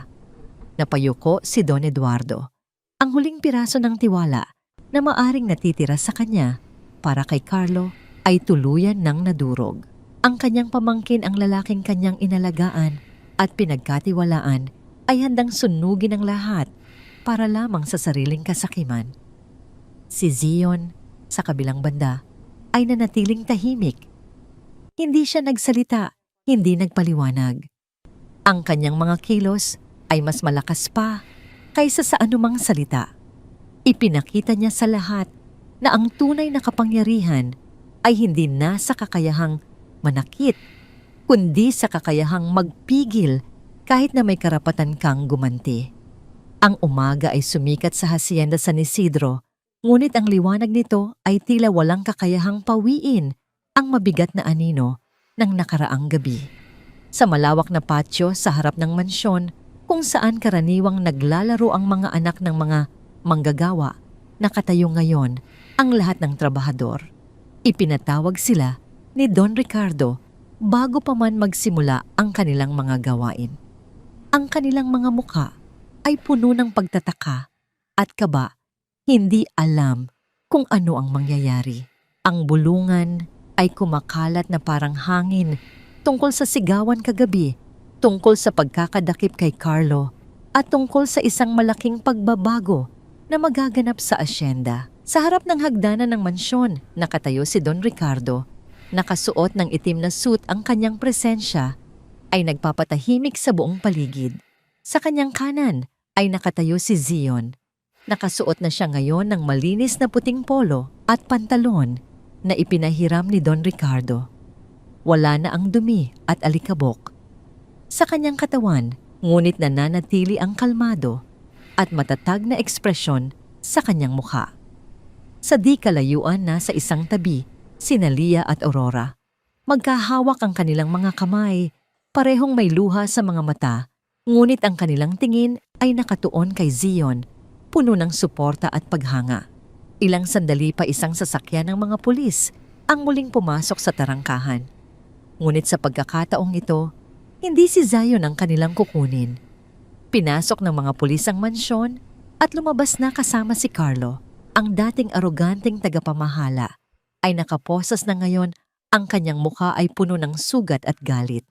Napayuko si Don Eduardo, ang huling piraso ng tiwala na maaring natitira sa kanya para kay Carlo ay tuluyan ng nadurog. Ang kanyang pamangkin ang lalaking kanyang inalagaan at pinagkatiwalaan ay handang sunugin ang lahat para lamang sa sariling kasakiman. Si Zion, sa kabilang banda, ay nanatiling tahimik. Hindi siya nagsalita, hindi nagpaliwanag. Ang kanyang mga kilos ay mas malakas pa kaysa sa anumang salita. Ipinakita niya sa lahat na ang tunay na kapangyarihan ay hindi nasa kakayahang manakit, kundi sa kakayahang magpigil kahit na may karapatan kang gumanti. Ang umaga ay sumikat sa Hacienda San Isidro, ngunit ang liwanag nito ay tila walang kakayahang pawiin ang mabigat na anino ng nakaraang gabi. Sa malawak na patio sa harap ng mansyon, kung saan karaniwang naglalaro ang mga anak ng mga manggagawa, nakatayo ngayon ang lahat ng trabahador. Ipinatawag sila ni Don Ricardo bago pa man magsimula ang kanilang mga gawain. Ang kanilang mga mukha ay puno ng pagtataka at kaba, hindi alam kung ano ang mangyayari. Ang bulungan ay kumakalat na parang hangin tungkol sa sigawan kagabi, tungkol sa pagkakadakip kay Carlo at tungkol sa isang malaking pagbabago na magaganap sa asyenda. Sa harap ng hagdanan ng mansyon, nakatayo si Don Ricardo. Nakasuot ng itim na suit ang kanyang presensya ay nagpapatahimik sa buong paligid. Sa kanyang kanan ay nakatayo si Zion. Nakasuot na siya ngayon ng malinis na puting polo at pantalon na ipinahiram ni Don Ricardo. Wala na ang dumi at alikabok sa kanyang katawan, ngunit nananatili ang kalmado at matatag na ekspresyon sa kanyang mukha. Sa di kalayuan na sa isang tabi, sina Lia at Aurora. Magkahawak ang kanilang mga kamay, parehong may luha sa mga mata, ngunit ang kanilang tingin ay nakatuon kay Zion, puno ng suporta at paghanga. Ilang sandali pa isang sasakyan ng mga pulis ang muling pumasok sa tarangkahan. Ngunit sa pagkakataong ito, hindi si Zion ang kanilang kukunin. Pinasok ng mga pulis ang mansyon at lumabas na kasama si Carlo. Ang dating aroganteng tagapamahala ay nakaposas na ngayon, ang kanyang mukha ay puno ng sugat at galit.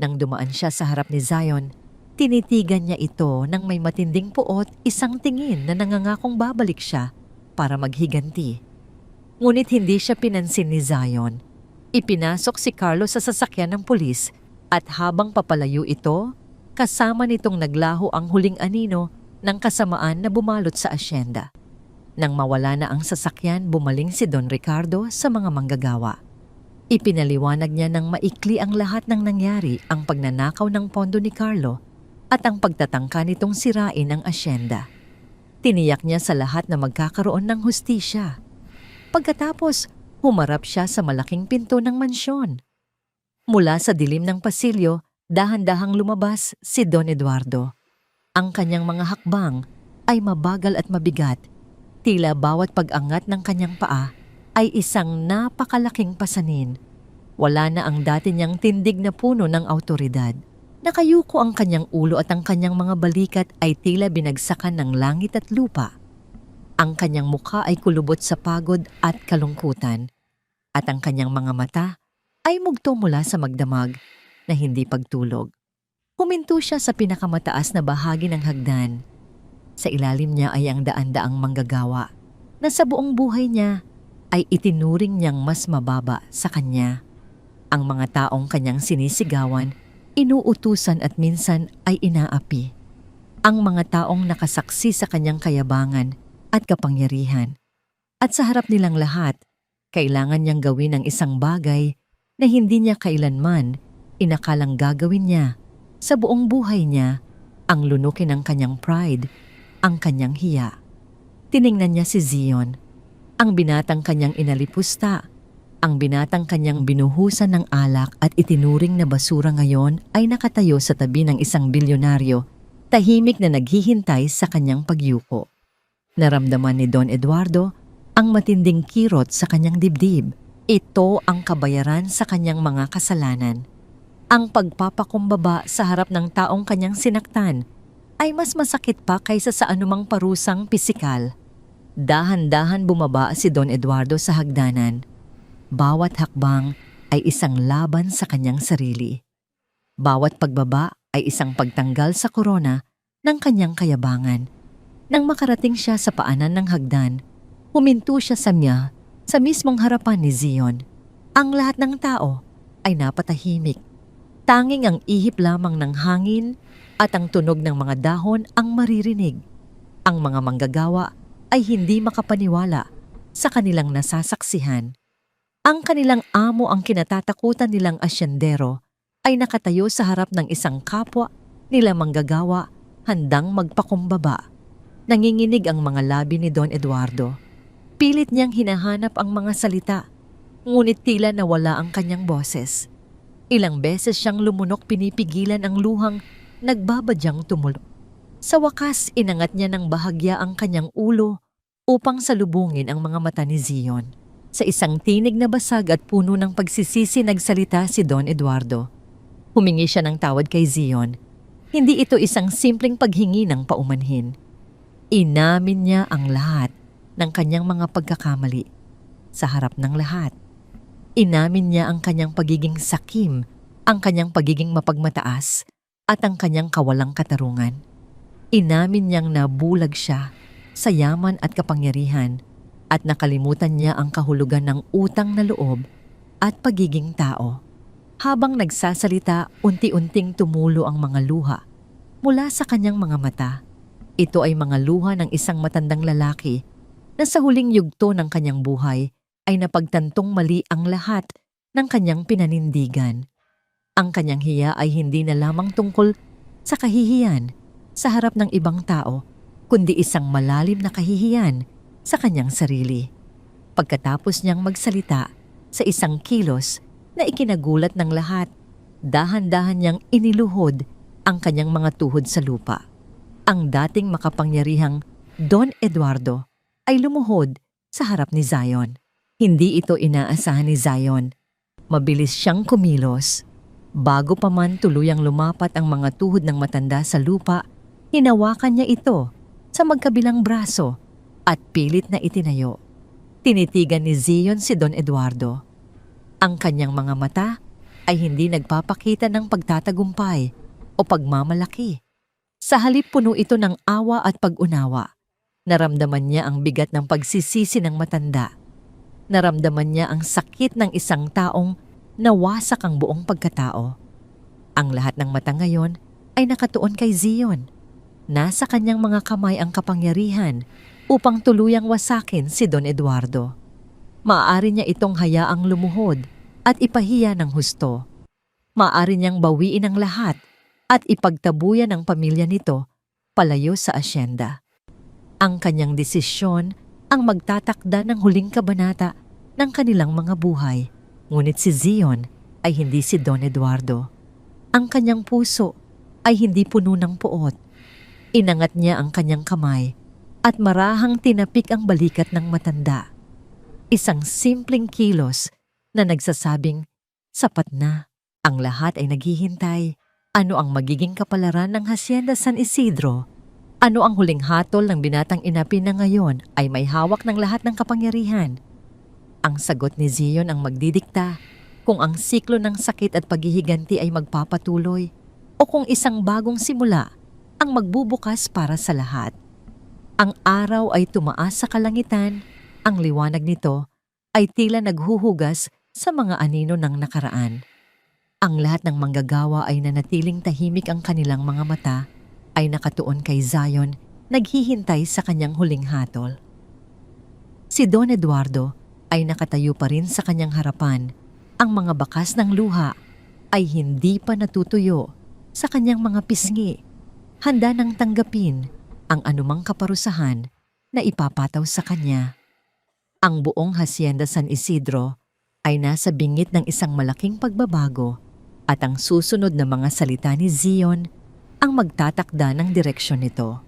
Nang dumaan siya sa harap ni Zion, tinitigan niya ito ng may matinding puot, isang tingin na nangangakong babalik siya para maghiganti. Ngunit hindi siya pinansin ni Zion. Ipinasok si Carlo sa sasakyan ng pulis at habang papalayo ito, kasama nitong naglaho ang huling anino ng kasamaan na bumalot sa asyenda. Nang mawala na ang sasakyan, bumaling si Don Ricardo sa mga manggagawa. Ipinaliwanag niya ng maikli ang lahat ng nangyari, ang pagnanakaw ng pondo ni Carlo at ang pagtatangka nitong sirain ang asyenda. Tiniyak niya sa lahat na magkakaroon ng hustisya. Pagkatapos, humarap siya sa malaking pinto ng mansyon. Mula sa dilim ng pasilyo, dahan-dahang lumabas si Don Eduardo. Ang kanyang mga hakbang ay mabagal at mabigat. Tila bawat pag-angat ng kanyang paa ay isang napakalaking pasanin. Wala na ang dati niyang tindig na puno ng awtoridad. Nakayuko ang kanyang ulo at ang kanyang mga balikat ay tila binagsakan ng langit at lupa. Ang kanyang mukha ay kulubot sa pagod at kalungkutan. At ang kanyang mga mata ay mugto mula sa magdamag na hindi pagtulog. Huminto siya sa pinakamataas na bahagi ng hagdan. Sa ilalim niya ay ang daan-daang manggagawa na sa buong buhay niya ay itinuring niyang mas mababa sa kanya. Ang mga taong kanyang sinisigawan, inuutusan at minsan ay inaapi. Ang mga taong nakasaksi sa kanyang kayabangan at kapangyarihan. At sa harap nilang lahat, kailangan niyang gawin ang isang bagay na hindi niya kailanman inakalang gagawin niya sa buong buhay niya ang lunukin ng kanyang pride, ang kanyang hiya. Tiningnan niya si Zion, ang binatang kanyang inalipusta, ang binatang kanyang binuhusan ng alak at itinuring na basura ngayon ay nakatayo sa tabi ng isang bilyonaryo, tahimik na naghihintay sa kanyang pagyuko. Naramdaman ni Don Eduardo ang matinding kirot sa kanyang dibdib. Ito ang kabayaran sa kanyang mga kasalanan. Ang pagpapakumbaba sa harap ng taong kanyang sinaktan ay mas masakit pa kaysa sa anumang parusang pisikal. Dahan-dahan bumaba si Don Eduardo sa hagdanan. Bawat hakbang ay isang laban sa kanyang sarili. Bawat pagbaba ay isang pagtanggal sa korona ng kanyang kayabangan. Nang makarating siya sa paanan ng hagdan, huminto siya sa mismong harapan ni Zion. Ang lahat ng tao ay napatahimik. Tanging ang ihip lamang ng hangin at ang tunog ng mga dahon ang maririnig. Ang mga manggagawa ay hindi makapaniwala sa kanilang nasasaksihan. Ang kanilang amo ang kinatatakutan nilang asyendero ay nakatayo sa harap ng isang kapwa nila manggagawa handang magpakumbaba. Nanginginig ang mga labi ni Don Eduardo. Pilit niyang hinahanap ang mga salita, ngunit tila nawala ang kanyang boses. Ilang beses siyang lumunok pinipigilan ang luhang nagbabadyang tumulo. Sa wakas, inangat niya ng bahagya ang kanyang ulo upang salubungin ang mga mata ni Zion. Sa isang tinig na basag at puno ng pagsisisi nagsalita si Don Eduardo. Humingi siya ng tawad kay Zion. Hindi ito isang simpleng paghingi ng paumanhin. Inamin niya ang lahat ng kanyang mga pagkakamali sa harap ng lahat. Inamin niya ang kanyang pagiging sakim, ang kanyang pagiging mapagmataas, at ang kanyang kawalang katarungan. Inamin niyang nabulag siya sa yaman at kapangyarihan at nakalimutan niya ang kahulugan ng utang na loob at pagiging tao. Habang nagsasalita, unti-unting tumulo ang mga luha mula sa kanyang mga mata. Ito ay mga luha ng isang matandang lalaki na sa huling yugto ng kanyang buhay ay napagtantong mali ang lahat ng kanyang pinanindigan. Ang kanyang hiya ay hindi na lamang tungkol sa kahihiyan sa harap ng ibang tao, kundi isang malalim na kahihiyan sa kanyang sarili. Pagkatapos niyang magsalita sa isang kilos na ikinagulat ng lahat, dahan-dahan niyang iniluhod ang kanyang mga tuhod sa lupa. Ang dating makapangyarihang Don Eduardo ay lumuhod sa harap ni Zion. Hindi ito inaasahan ni Zion. Mabilis siyang kumilos. Bago pa man tuluyang lumapat ang mga tuhod ng matanda sa lupa, hinawakan niya ito sa magkabilang braso at pilit na itinayo. Tinitigan ni Zion si Don Eduardo. Ang kanyang mga mata ay hindi nagpapakita ng pagtatagumpay o pagmamalaki. Sa halip puno ito ng awa at pag-unawa. Naramdaman niya ang bigat ng pagsisisi ng matanda. Naramdaman niya ang sakit ng isang taong nawasak ang buong pagkatao. Ang lahat ng mata ngayon ay nakatuon kay Zion. Nasa kanyang mga kamay ang kapangyarihan upang tuluyang wasakin si Don Eduardo. Maaari niya itong hayaang lumuhod at ipahiya ng husto. Maaari niyang bawiin ang lahat at ipagtabuyan ang pamilya nito palayo sa asyenda. Ang kanyang desisyon ang magtatakda ng huling kabanata ng kanilang mga buhay. Ngunit si Zion ay hindi si Don Eduardo. Ang kanyang puso ay hindi puno ng puot. Inangat niya ang kanyang kamay at marahang tinapik ang balikat ng matanda. Isang simpleng kilos na nagsasabing, sapat na, ang lahat ay naghihintay. Ano ang magiging kapalaran ng Hacienda San Isidro? Ano ang huling hatol ng binatang inapi na ngayon ay may hawak ng lahat ng kapangyarihan? Ang sagot ni Zion ang magdidikta kung ang siklo ng sakit at paghihiganti ay magpapatuloy o kung isang bagong simula ang magbubukas para sa lahat. Ang araw ay tumaas sa kalangitan, ang liwanag nito ay tila naghuhugas sa mga anino ng nakaraan. Ang lahat ng manggagawa ay nanatiling tahimik, ang kanilang mga mata ay nakatuon kay Zion, naghihintay sa kanyang huling hatol. Si Don Eduardo ay nakatayo pa rin sa kanyang harapan. Ang mga bakas ng luha ay hindi pa natutuyo sa kanyang mga pisngi. handa nang tanggapin ang anumang kaparusahan na ipapataw sa kanya. Ang buong Hacienda San Isidro ay nasa bingit ng isang malaking pagbabago at ang susunod na mga salita ni Zion ang magtatakda ng direksyon nito.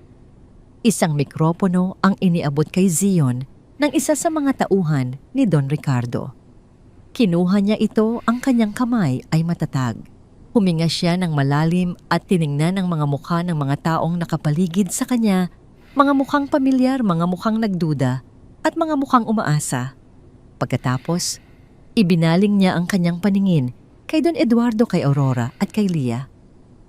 Isang mikropono ang iniabot kay Zion ng isa sa mga tauhan ni Don Ricardo. Kinuha niya ito, ang kanyang kamay ay matatag. Huminga siya ng malalim at tiningnan ang mga mukha ng mga taong nakapaligid sa kanya, mga mukhang pamilyar, mga mukhang nagduda, at mga mukhang umaasa. Pagkatapos, ibinaling niya ang kanyang paningin kay Don Eduardo, kay Aurora at kay Lia.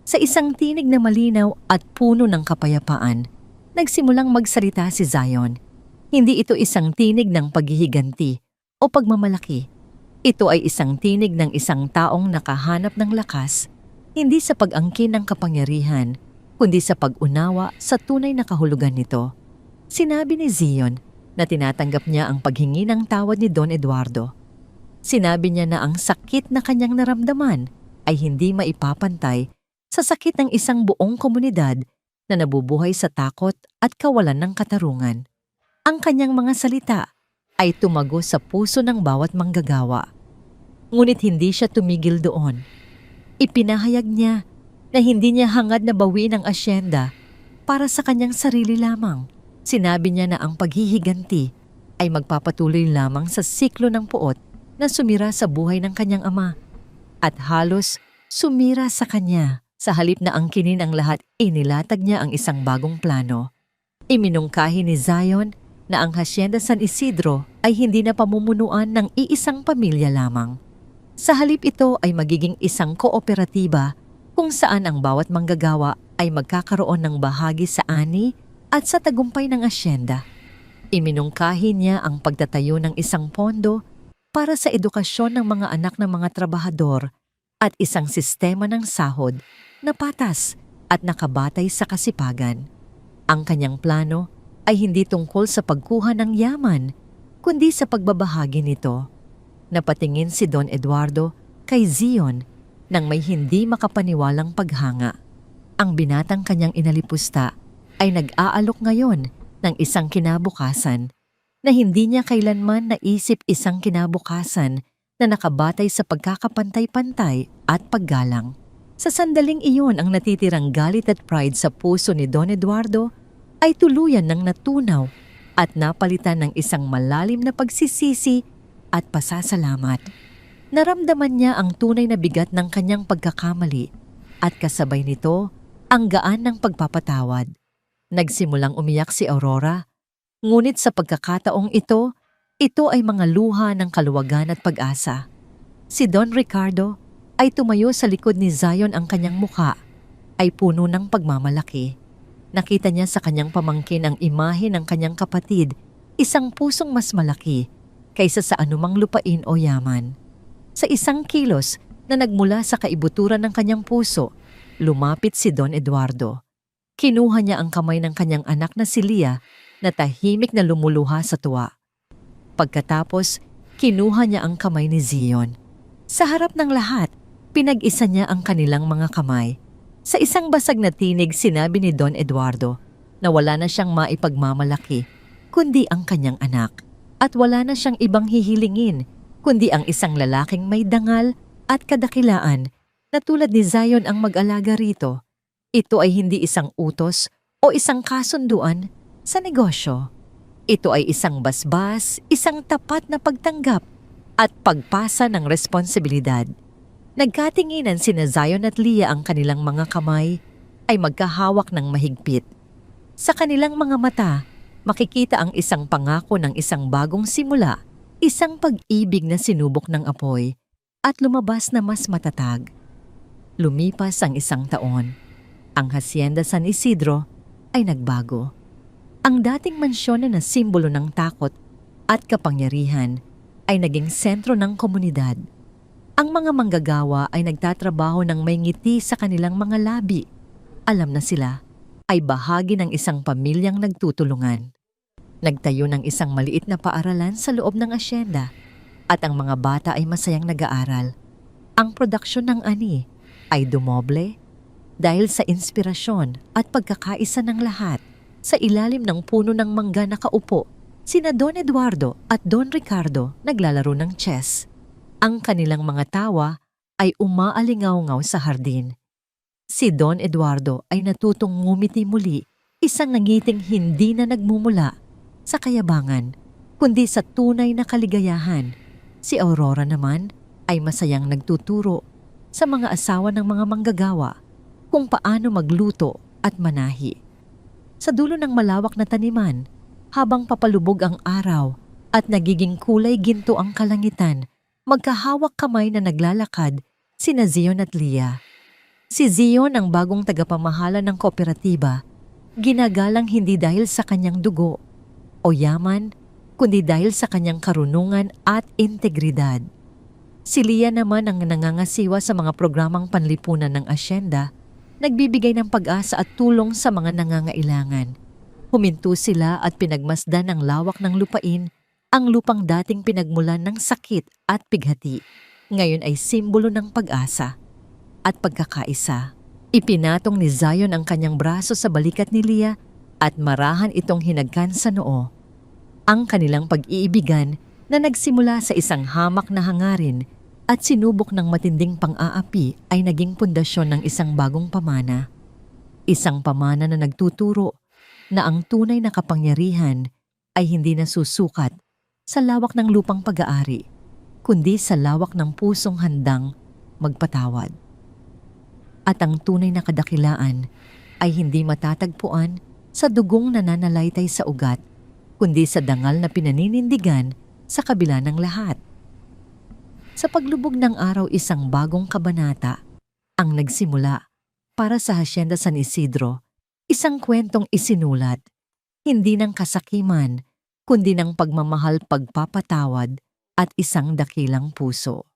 Sa isang tinig na malinaw at puno ng kapayapaan, nagsimulang magsalita si Zion. Hindi ito isang tinig ng paghihiganti o pagmamalaki. Ito ay isang tinig ng isang taong nakahanap ng lakas, hindi sa pag-angkin ng kapangyarihan, kundi sa pag-unawa sa tunay na kahulugan nito. Sinabi ni Zion na tinatanggap niya ang paghingi ng tawad ni Don Eduardo. Sinabi niya na ang sakit na kanyang naramdaman ay hindi maipapantay sa sakit ng isang buong komunidad na nabubuhay sa takot at kawalan ng katarungan. Ang kanyang mga salita ay tumago sa puso ng bawat manggagawa. Ngunit hindi siya tumigil doon. Ipinahayag niya na hindi niya hangad na bawiin ang asyenda para sa kanyang sarili lamang. Sinabi niya na ang paghihiganti ay magpapatuloy lamang sa siklo ng puot na sumira sa buhay ng kanyang ama at halos sumira sa kanya. Sa halip na angkinin ang lahat, inilatag niya ang isang bagong plano. Iminungkahi ni Zion na ang Hacienda San Isidro ay hindi na pamumunuan ng iisang pamilya lamang. Sa halip ito ay magiging isang kooperatiba kung saan ang bawat manggagawa ay magkakaroon ng bahagi sa ani at sa tagumpay ng asyenda. Iminungkahi niya ang pagtatayo ng isang pondo para sa edukasyon ng mga anak ng mga trabahador at isang sistema ng sahod na patas at nakabatay sa kasipagan. Ang kanyang plano ay hindi tungkol sa pagkuha ng yaman, kundi sa pagbabahagi nito. Napatingin si Don Eduardo kay Zion nang may hindi makapaniwalang paghanga. Ang binatang kanyang inalipusta ay nag-aalok ngayon ng isang kinabukasan na hindi niya kailanman naisip, isang kinabukasan na nakabatay sa pagkakapantay-pantay at paggalang. Sa sandaling iyon, ang natitirang galit at pride sa puso ni Don Eduardo ay tuluyan ng natunaw at napalitan ng isang malalim na pagsisisi at pasasalamat. Naramdaman niya ang tunay na bigat ng kanyang pagkakamali at kasabay nito ang gaan ng pagpapatawad. Nagsimulang umiyak si Aurora, ngunit sa pagkakataong ito ay mga luha ng kaluwagan at pag-asa. Si Don Ricardo ay tumayo sa likod ni Zion, ang kanyang mukha ay puno ng pagmamalaki. Nakita niya sa kanyang pamangkin ang imahe ng kanyang kapatid, isang pusong mas malaki kaysa sa anumang lupain o yaman. Sa isang kilos na nagmula sa kaibuturan ng kanyang puso, lumapit si Don Eduardo. Kinuha niya ang kamay ng kanyang anak na si Lia na tahimik na lumuluha sa tuwa. Pagkatapos, kinuha niya ang kamay ni Zion. Sa harap ng lahat, pinag-isa niya ang kanilang mga kamay. Sa isang basag na tinig, sinabi ni Don Eduardo na wala na siyang maipagmamalaki kundi ang kanyang anak at wala na siyang ibang hihilingin kundi ang isang lalaking may dangal at kadakilaan na tulad ni Zion ang mag-alaga rito. Ito ay hindi isang utos o isang kasunduan sa negosyo. Ito ay isang basbas, isang tapat na pagtanggap at pagpasa ng responsibilidad. Nagkatinginan sina Zion at Lia, ang kanilang mga kamay ay magkahawak ng mahigpit. Sa kanilang mga mata, makikita ang isang pangako ng isang bagong simula, isang pag-ibig na sinubok ng apoy at lumabas na mas matatag. Lumipas ang isang taon. Ang Hacienda San Isidro ay nagbago. Ang dating mansyon na simbolo ng takot at kapangyarihan ay naging sentro ng komunidad. Ang mga manggagawa ay nagtatrabaho ng may ngiti sa kanilang mga labi. Alam na sila ay bahagi ng isang pamilyang nagtutulungan. Nagtayo ng isang maliit na paaralan sa loob ng asyenda at ang mga bata ay masayang nag-aaral. Ang produksyon ng ani ay dumoble, dahil sa inspirasyon at pagkakaisa ng lahat, sa ilalim ng puno ng mangga nakaupo, sina Don Eduardo at Don Ricardo naglalaro ng chess. Ang kanilang mga tawa ay umaalingaw-ngaw sa hardin. Si Don Eduardo ay natutong ngumiti muli, isang nangiting hindi na nagmumula sa kayabangan, kundi sa tunay na kaligayahan. Si Aurora naman ay masayang nagtuturo sa mga asawa ng mga manggagawa kung paano magluto at manahi. Sa dulo ng malawak na taniman, habang papalubog ang araw at nagiging kulay ginto ang kalangitan, magkahawak kamay na naglalakad sina Zion at Leah. Si Zion ang bagong tagapamahala ng kooperatiba, ginagalang hindi dahil sa kanyang dugo o yaman, kundi dahil sa kanyang karunungan at integridad. Si Leah naman ang nangangasiwa sa mga programang panlipunan ng asyenda, nagbibigay ng pag-asa at tulong sa mga nangangailangan. Huminto sila at pinagmasdan ng lawak ng lupain, ang lupang dating pinagmulan ng sakit at pighati. Ngayon ay simbolo ng pag-asa at pagkakaisa. Ipinatong ni Zion ang kanyang braso sa balikat ni Leah at marahan itong hinagkan sa noo. Ang kanilang pag-iibigan na nagsimula sa isang hamak na hangarin at sinubok ng matinding pang-aapi ay naging pundasyon ng isang bagong pamana. Isang pamana na nagtuturo na ang tunay na kapangyarihan ay hindi nasusukat sa lawak ng lupang pag-aari, kundi sa lawak ng pusong handang magpatawad. At ang tunay na kadakilaan ay hindi matatagpuan sa dugong nananalaytay sa ugat, kundi sa dangal na pinaninindigan sa kabila ng lahat. Sa paglubog ng araw, isang bagong kabanata ang nagsimula para sa Hacienda San Isidro, isang kwentong isinulat, hindi ng kasakiman, kundi ng pagmamahal, pagpapatawad at isang dakilang puso.